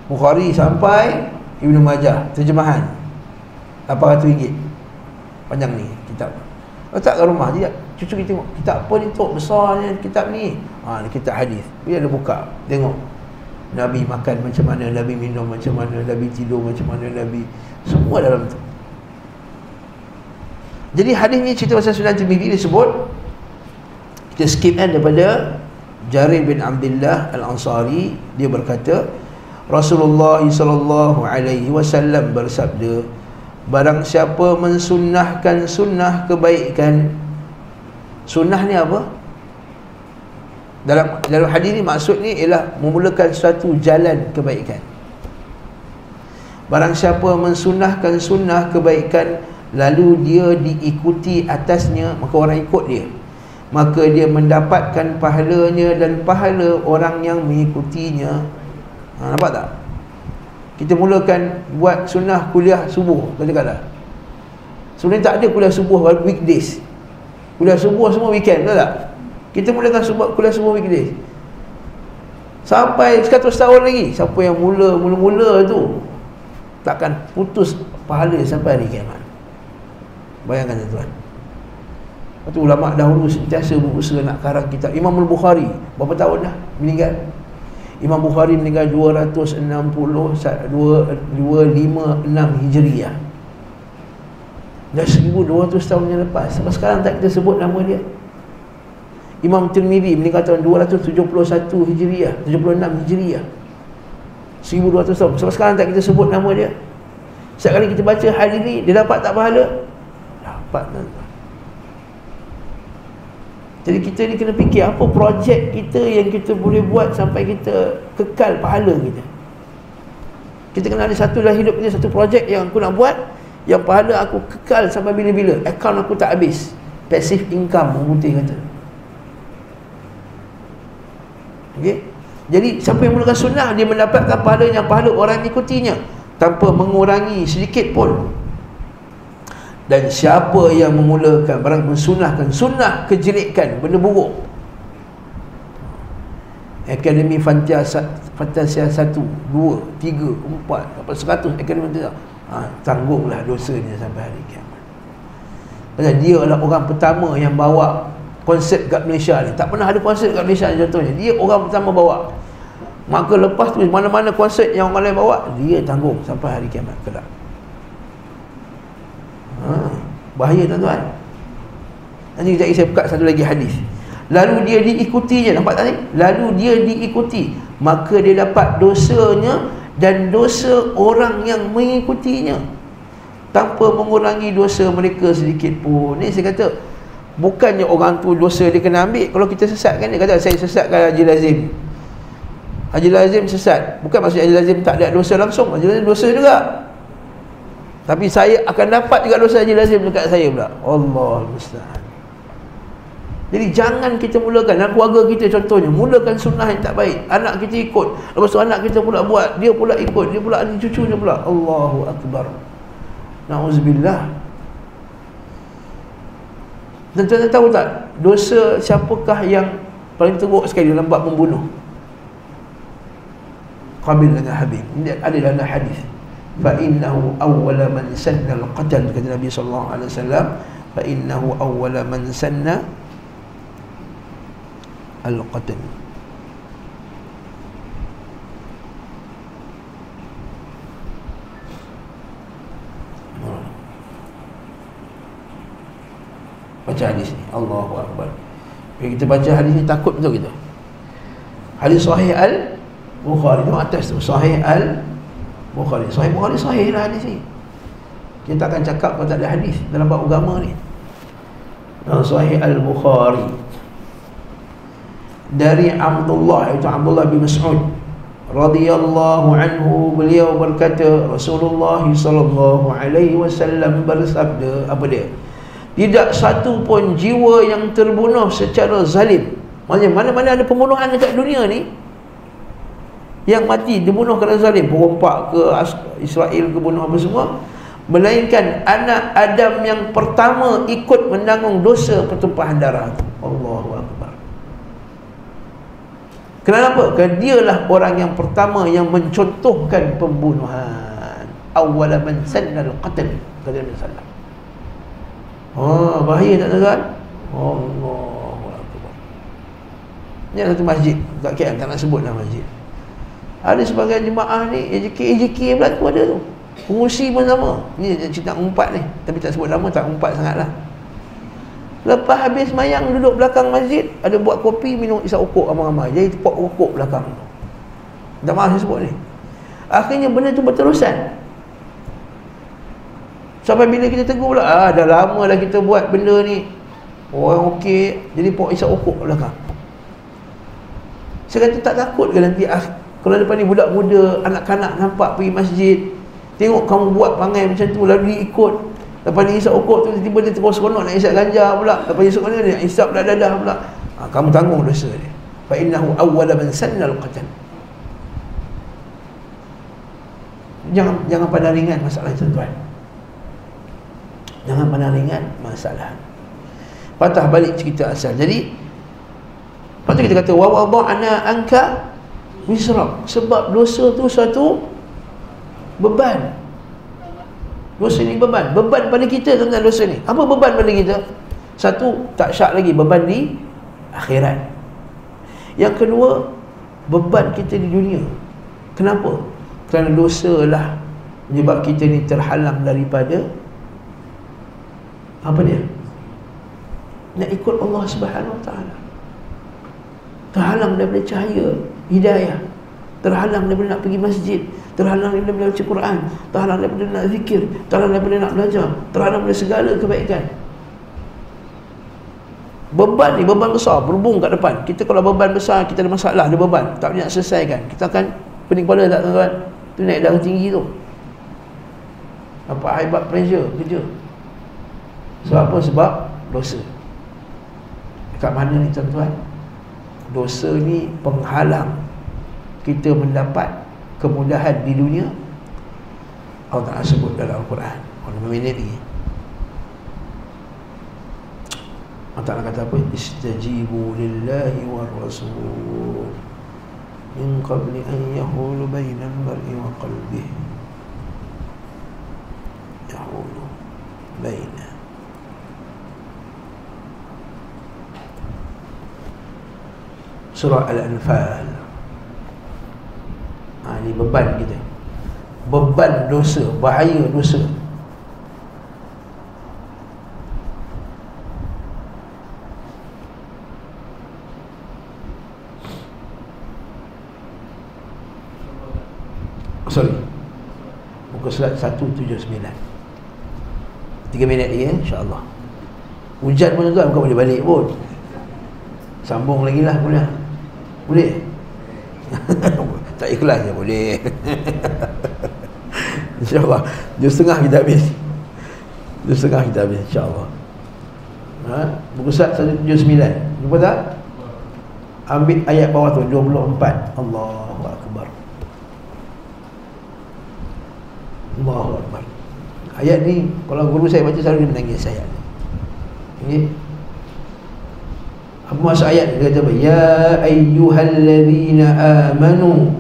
Speaker 1: Bukhari sampai Ibnu Majah terjemahan RM800 panjang ni kitab. Letak kat rumah je, cucu kita tengok kitab apa ni tok besarnya kitab ni. Kitab hadis. Dia ada buka, tengok Nabi makan macam mana, Nabi minum macam mana, Nabi tidur macam mana, Nabi, semua dalam tu. Jadi hadis ni cerita pasal Sunan Tirmidzi disebut. Kita skip kan daripada Jarir bin Abdullah Al-Ansari. Dia berkata, Rasulullah SAW bersabda, barang siapa mensunnahkan sunnah kebaikan. Sunnah ni apa? Dalam hadis ni maksud ni ialah memulakan suatu jalan kebaikan. Barang siapa mensunnahkan sunnah kebaikan, lalu dia diikuti atasnya, maka orang ikut dia, maka dia mendapatkan pahalanya dan pahala orang yang mengikutinya. Nampak tak? Kita mulakan buat sunnah kuliah subuh, katakanlah. Sebenarnya tak ada kuliah subuh weekdays. Kuliah subuh semua weekend, betul tak? Kita mulakan kuliah subuh weekdays sampai 100 tahun lagi. Siapa yang mula-mula tu takkan putus pahala sampai hari kiamat. Bayangkan tuan-tuan. Lepas tu ulama' dahulu sentiasa berusaha nak karang kitab. Imam Al-Bukhari berapa tahun dah meninggal? Imam Bukhari meninggal 256 Hijriah. Dah 1200 tahun yang lepas. Sampai sekarang tak kita sebut nama dia. Imam Tirmidzi meninggal tahun 271 Hijriah, 76 Hijriah. 1200 tahun. Sampai sekarang tak kita sebut nama dia. Setiap kali kita baca hadis ni, dia dapat tak pahala? Dapat, tuan-tuan. Jadi kita ni kena fikir apa projek kita yang kita boleh buat sampai kita kekal pahala kita. Kita kena ada satu dalam hidup ni, satu projek yang aku nak buat, yang pahala aku kekal sampai bila-bila, akaun aku tak habis. Passive income, orang putih kata. Okey. Jadi siapa yang mulakan sunnah, dia mendapatkan pahalanya, pahala orang ikutinya tanpa mengurangi sedikit pun. Dan siapa yang memulakan barang mensunahkan sunnah kejelekan, benda buruk, Akademi Fantasia 1, 2, 3, 4 sampai 100 akademi Fantasia, tanggunglah dosanya sampai hari kiamat. Pasal dia adalah orang pertama yang bawa konsep kat Malaysia ni. Tak pernah ada konsep kat Malaysia ni contohnya. Dia orang pertama bawa. Maka lepas tu mana-mana konsep yang orang lain bawa, dia tanggung sampai hari kiamat kelak. Bahaya tuan-tuan. Nanti kejap saya buka satu lagi hadis. Lalu dia diikutinya, nampak tak ni? Lalu dia diikuti, maka dia dapat dosanya dan dosa orang yang mengikutinya tanpa mengurangi dosa mereka sedikit pun. Ni saya kata, bukannya orang tu dosa dia kena ambil. Kalau kita sesatkan, dia kata saya sesatkan Haji Lazim, Haji Lazim sesat. Bukan maksudnya Haji Lazim tak ada dosa langsung, Haji Lazim dosa juga, tapi saya akan dapat juga dosa Haji Lazim dekat saya pula. Allah musta'an. Jadi jangan kita mulakan dalam keluarga kita, contohnya mulakan sunnah yang tak baik, anak kita ikut, lepas tu anak kita pula buat, dia pula ikut, dia pula ada cucunya pula. Allahu Akbar, na'udzubillah. Dan tuan-tuan tahu tak, dosa siapakah yang paling teruk sekali dalam bab membunuh? Qabil dengan Habib. Ini ada dalam hadis, fa innahu awwala man sanna al-qatl, kata Nabi sallallahu alaihi wasallam, fa innahu awwala man sanna al-qatl. Baca hadis ni, Allahu Akbar. Bila kita baca hadis ni takut betul kita. Hadis Sahih Al-Bukhari tu atas tu, Sahih Al-Bukhari. Sahih Bukhari sahih lah hadis ni. Kita akan cakap kalau tak ada hadis dalam bab agama ni. Sahih Al-Bukhari dari Abdullah, iaitu Abdullah bin Mas'ud radhiyallahu anhu, beliau berkata, Rasulullah sallallahu alaihi wasallam bersabda, apa dia? Tidak satu pun jiwa yang terbunuh secara zalim. Maksudnya mana-mana ada pembunuhan dekat dunia ni, yang mati dibunuh kerana zalim, perompak ke, Israel ke, bunuh apa semua, melainkan anak Adam yang pertama ikut menanggung dosa pertumpahan darah. Allahu Akbar. Kenapa? Kerana dialah orang yang pertama yang mencontohkan pembunuhan. Awwala man sanna al-qatl, kata Nabi sallallahu alaihi wasallam. Bahaya tak tuan? Allahu Akbar. Ni satu masjid kat KL, tak nak sebut nama masjid. Ada sebagian jemaah ni AJK berlaku ada tu. Pengurusi pun sama. Ni cerita umpat ni, tapi tak sebut nama, tak umpat sangatlah. Lepas habis mayang, duduk belakang masjid, ada buat kopi, minum isap okok ramai-ramai. Jadi pot okok belakang tu. Tak maaf saya sebut ni. Akhirnya benda tu berterusan. Sampai bila kita tegur pula, dah lama dah kita buat benda ni, orang okey, jadi pot isap okok belakang. Saya kata tak takut ke nanti kalau depan ni budak muda, anak-anak nampak pergi masjid, tengok kamu buat perangai macam tu, lalu dia ikut. Lepas dia isap okok tu, tiba-tiba dia terus seronok nak isap ganja pula. Lepas dia isap ganja, dia isap dadah pula. Kamu tanggung dosa dia. Fa innahu awwala man sanna al-qatl. Jangan pandang ringan masalah itu, tuan. Jangan pandang ringan masalah. Patah balik cerita asal. Jadi lepas tu kita kata wa wada'na anka wisrak, sebab dosa tu satu beban. Dosa ni beban pada kita tentang dosa ni. Apa beban pada kita? Satu, tak syak lagi, beban di akhirat. Yang kedua, beban kita di dunia. Kenapa? Kerana dosa lah menyebab kita ni terhalang daripada apa dia? Nak ikut Allah Subhanahu Wa Taala. Terhalang daripada cahaya hidayah, terhalang daripada nak pergi masjid, terhalang daripada baca Quran, terhalang daripada nak zikir, terhalang daripada nak belajar, terhalang daripada segala kebaikan. Beban ni beban besar, berhubung kat depan. Kita kalau beban besar, kita ada masalah, ada beban, tak boleh nak selesaikan, kita akan pening kepala tak tuan-tuan? Tu naik darah tinggi tu. Apa high blood pressure kerja. Sebab apa? Sebab dosa. Dekat mana ni tuan-tuan? Dosa ni penghalang kita mendapat kemudahan di dunia. Allah Ta'ala sebut dalam Al-Quran. Orang minit ni Allah Ta'ala kata apa? Istajibu lillahi wa rasul min qabli an yahulu bainal mar'i wa qalbihi. Yahulu baina. Surah Al-Anfal. Ini beban kita. Beban dosa, bahaya dosa. Sorry, muka surat 179. 3 minit lagi insya-Allah. Hujan pun tuan bukan boleh balik pun. Sambung lagi lah boleh. Boleh? Tak ikhlas je boleh. InsyaAllah 2.5 kita habis. 2.5 kita habis insyaAllah. Buku surat 179. Jumpa tak? Ambil ayat bawah tu 24. Allahu Akbar. Allahu Akbar. Ayat ni kalau guru saya baca selalu dia menangis ayat ni. Okay? Apa maksud ayat ni? Dia kata apa? Ya ayyuhalladzina amanu,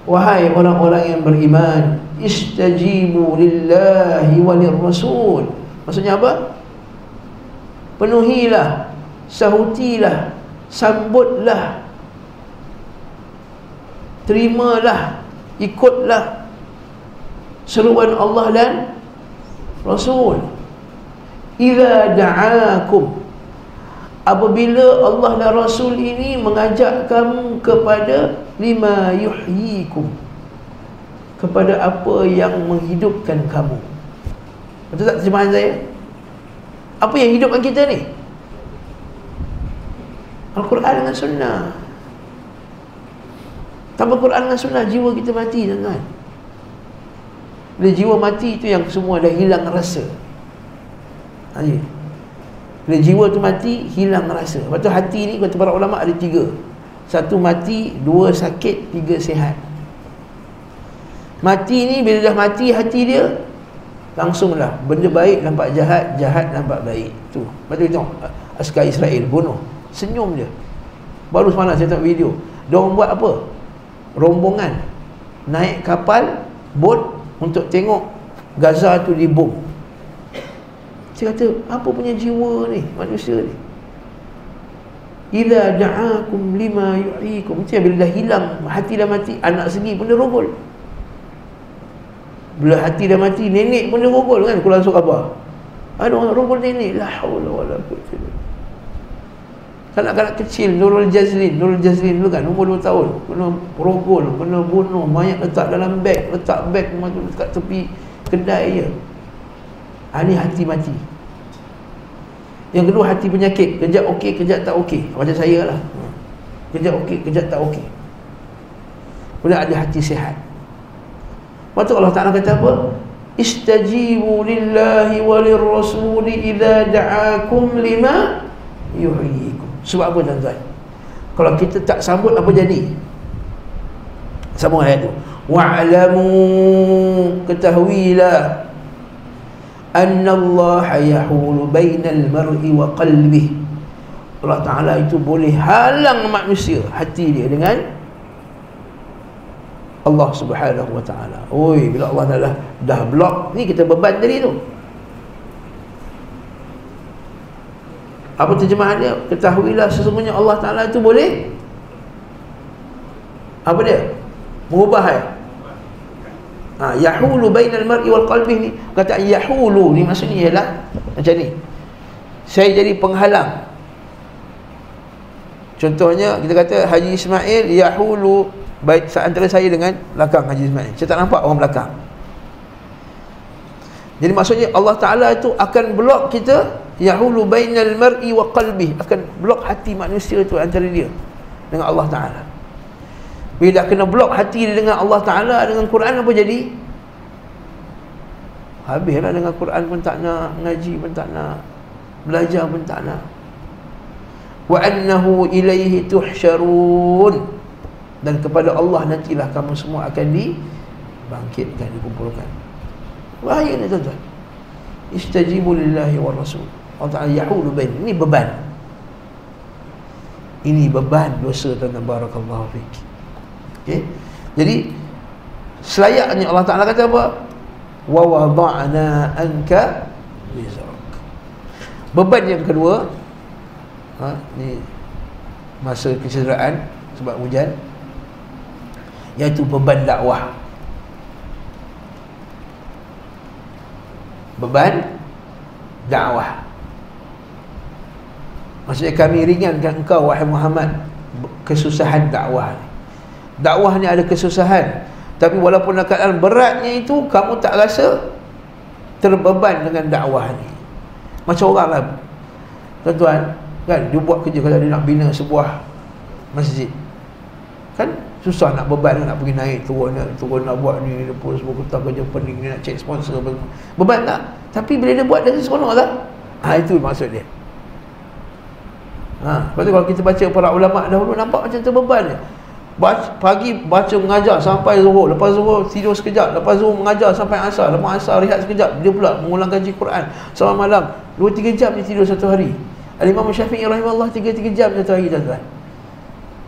Speaker 1: wahai orang-orang yang beriman, istajibu lillahi walir rasul. Maksudnya apa? Penuhilah, sahutilah, sambutlah, terimalah, ikutlah seruan Allah dan Rasul. Idza da'akum, apabila Allah dan Rasul ini mengajak kamu kepada lima yuhyikum, kepada apa yang menghidupkan kamu. Betul tak terjemahan saya? Apa yang hidupkan kita ni? Al-Quran dengan Sunnah. Tanpa Quran dengan Sunnah, jiwa kita mati, tuan-tuan. Bila jiwa mati itu yang semua dah hilang rasa. Bila jiwa tu mati, hilang rasa. Lepas tu hati ni, kata para ulama, ada 3. 1 mati, 2 sakit, 3 sihat. Mati ni, bila dah mati hati dia, langsunglah benda baik nampak jahat, jahat nampak baik. Tu. Lepas tu tengok askar Israel bunuh, senyum je. Baru semalam saya tengok video, diorang buat apa? Rombongan naik kapal, bot untuk tengok Gaza tu dibom. Saya kata, apa punya jiwa ni manusia ni? Idza da'akum lima yuhyikum. Macam bila dah hilang, hati dah mati, anak segi pun dia rogol. Bila hati dah mati, nenek pun dia rogol kan. Kalau langsung apa? Ada orang rogol nenek. La haula wala quwwata illa billah. Kanak-kanak kecil, Nurul Jazlin dulu kan, umur 2 tahun, kena rogol, kena bunuh, mayat letak dalam beg, letak beg dekat tepi kedai je. Ini hati mati. Yang kedua, hati penyakit, kejap okey, kejap tak okey. Macam saya lah, kejap okey, kejap tak okey. Kemudian ada hati sihat. Lepas tu Allah Ta'ala kata apa? Istajibu lillahi walir rasuli idza da'akum lima yuhyikum. Sebab apa tuan-tuan? Kalau kita tak sambut, apa jadi? Sambung ayat tu. Wa'lamu, ketahuilah, annallaha yahulu bainal mar'i wa qalbih. Allah Ta'ala itu boleh halang manusia, hati dia, dengan Allah Subhanahu wa Ta'ala. Oi, bila Allah Ta'ala dah blok ni, kita beban tadi tu. Apa terjemahan dia? Ketahuilah sesungguhnya Allah Ta'ala itu boleh apa dia? Mengubah yahulu bainal mar'i wal qalbi ni. Kata yahulu ni maksudnya ialah macam ni, saya jadi penghalang. Contohnya kita kata Haji Ismail yahulu baik antara saya dengan belakang Haji Ismail. Saya tak nampak orang belakang. Jadi maksudnya Allah Ta'ala itu akan blok kita. Yahulu bainal mar'i wa qalbi, akan blok hati manusia tu antara dia dengan Allah Ta'ala. Bila dah kena blok hati dia dengan Allah Ta'ala, dengan Quran, apa jadi? Habislah. Dengan Quran pun tak nak, ngaji pun tak nak, belajar pun tak nak. Wa annahu ilaihi tuhsyarun, dan kepada Allah nantilah kamu semua akan dibangkitkan, dikumpulkan. Bahaya ni tuan-tuan. Istajibu lillahi wa rasul. Allah Ta'ala yahulu bain. Ini beban. Ini beban dosa, tuan-tuan. Barakallahu fiik. Okay? Jadi selayaknya Allah Ta'ala kata apa? Wa wada'na anka wizrak. Beban yang kedua, ni masa kecederaan sebab hujan, iaitu beban dakwah. Beban dakwah. Maksudnya kami ringankan engkau wahai Muhammad kesusahan dakwah. Dakwah ni ada kesusahan, tapi walaupun keadaan beratnya itu, kamu tak rasa terbeban dengan dakwah ni. Macam orang lah, tuan-tuan, kan, dia buat kerja, kalau dia nak bina sebuah masjid, kan susah nak beban, nak pergi naik turun nak buat ni, lepas semua kota kerja pening, nak cek sponsor, beban tak? Tapi bila dia buat, dia seronok tak? Itu maksud dia. Lepas tu kalau kita baca para ulama' dahulu, nampak macam terbeban je. Pagi baca mengajar sampai zuhur, lepas zuhur tidur sekejap, lepas zuhur mengajar sampai asar, lepas asar rehat sekejap, dia pula mengulang kaji Quran sampai malam. 2-3 jam dia tidur satu hari. Al-Imam Syafi'i rahimahullah 3 jam satu hari, tuan-tuan.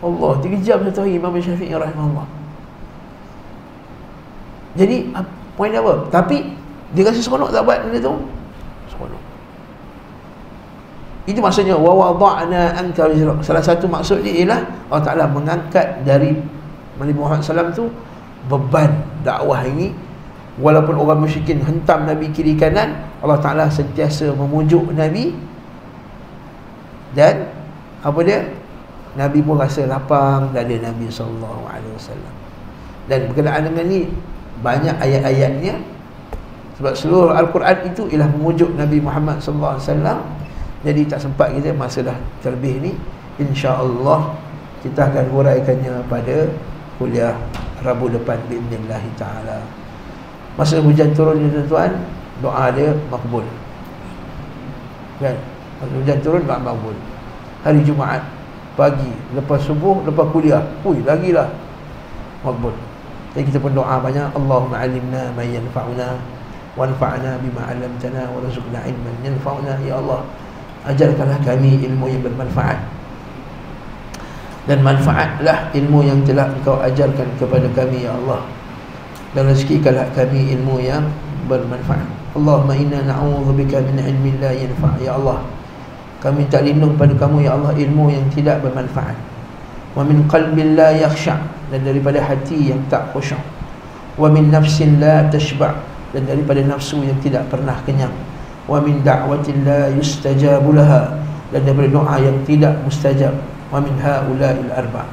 Speaker 1: Allah, 3 jam satu hari Imam Syafi'i rahimahullah. Jadi poin apa? Tapi dia rasa seronok tak buat benda tu? Seronok. Itu maksudnya wa wada'na anka wizrak. Salah satu maksud dia ialah Allah Ta'ala mengangkat dari Nabi Muhammad SAW tu beban dakwah ini. Walaupun orang musyrikin hentam Nabi kiri kanan, Allah Ta'ala sentiasa memujuk Nabi. Dan apa dia? Nabi pun rasa lapang dada Nabi SAW. Dan berkenaan dengan ni banyak ayat-ayatnya, sebab seluruh Al-Quran itu ialah memujuk Nabi Muhammad SAW. Jadi tak sempat kita, masa dah terlebih ni. InsyaAllah kita akan huraikannya pada kuliah Rabu depan bi'idznillah ta'ala. Masa hujan turun ni tuan-tuan, doa dia makbul, kan? Masa hujan turun, doa makbul. Hari Jumaat pagi, lepas subuh, lepas kuliah, lagilah makbul. Jadi kita pun doa banyak. Allahumma alimna ma yanfa'una wanfa'na bima 'allamtana warzuqna ilman yanfa'una. Ya Allah, ajarkanlah kami ilmu yang bermanfaat, dan manfaatlah ilmu yang telah Engkau ajarkan kepada kami, ya Allah, dan rezekikanlah kami ilmu yang bermanfaat. Allahumma inna na'udzubika min ilmin la yanfa'. Ya Allah, kami tak lindung pada kamu, ya Allah, ilmu yang tidak bermanfaat. Wa min qalbin la yakhsha', dan daripada hati yang tak khusyuk. Wa min nafsin la tashba', dan daripada nafsu yang tidak pernah kenyang. Wa min da'watin la yustajabu laha, dan daripada doa yang tidak mustajab. Wa min haula'il arba'.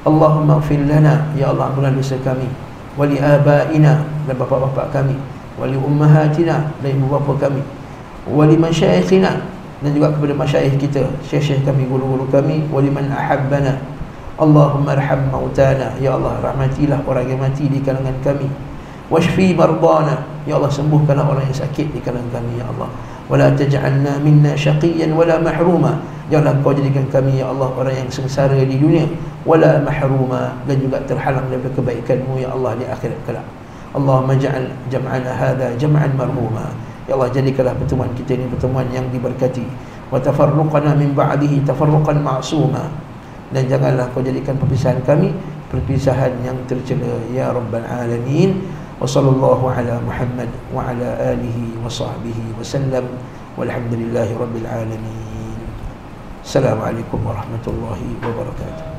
Speaker 1: Allahumma ighfir lana, ya Allah, ampunilah dosa kami. Wa li abaina, dan bapa-bapa kami. Wa li ummahatina, dan ibu bapa kami. Wa li masyayikhina, dan juga kepada masyayikh kita, syekh-syekh kami, guru-guru kami. Wa liman ahabbana. Allahumma arham mautana, ya Allah, rahmatilah orang yang mati di kalangan kami. Washfi mardana, ya Allah, sembuhkanlah orang yang sakit di kalangan kami, ya Allah. Wala taj'alna minna syaqiyyan wala mahruma, janganlah Kau jadikan kami, ya Allah, orang yang sengsara di dunia, wala mahruma, dan juga terhalang daripada kebaikan-Mu, ya Allah, di akhirat kelak. Allahumma ja'al jam'ana hadha jam'an marhuma, ya Allah, jadikanlah pertemuan kita ini pertemuan yang diberkati. Wa tafarruqana min ba'dihi tafarruqan ma'suma, dan janganlah Kau jadikan perpisahan kami perpisahan yang tercela, ya Rabbal Alamin. Wa sallallahu ala Muhammad wa ala alihi wa sahbihi wa sallam, walhamdulillahi rabbil alamin. Assalamualaikum warahmatullahi wabarakatuh.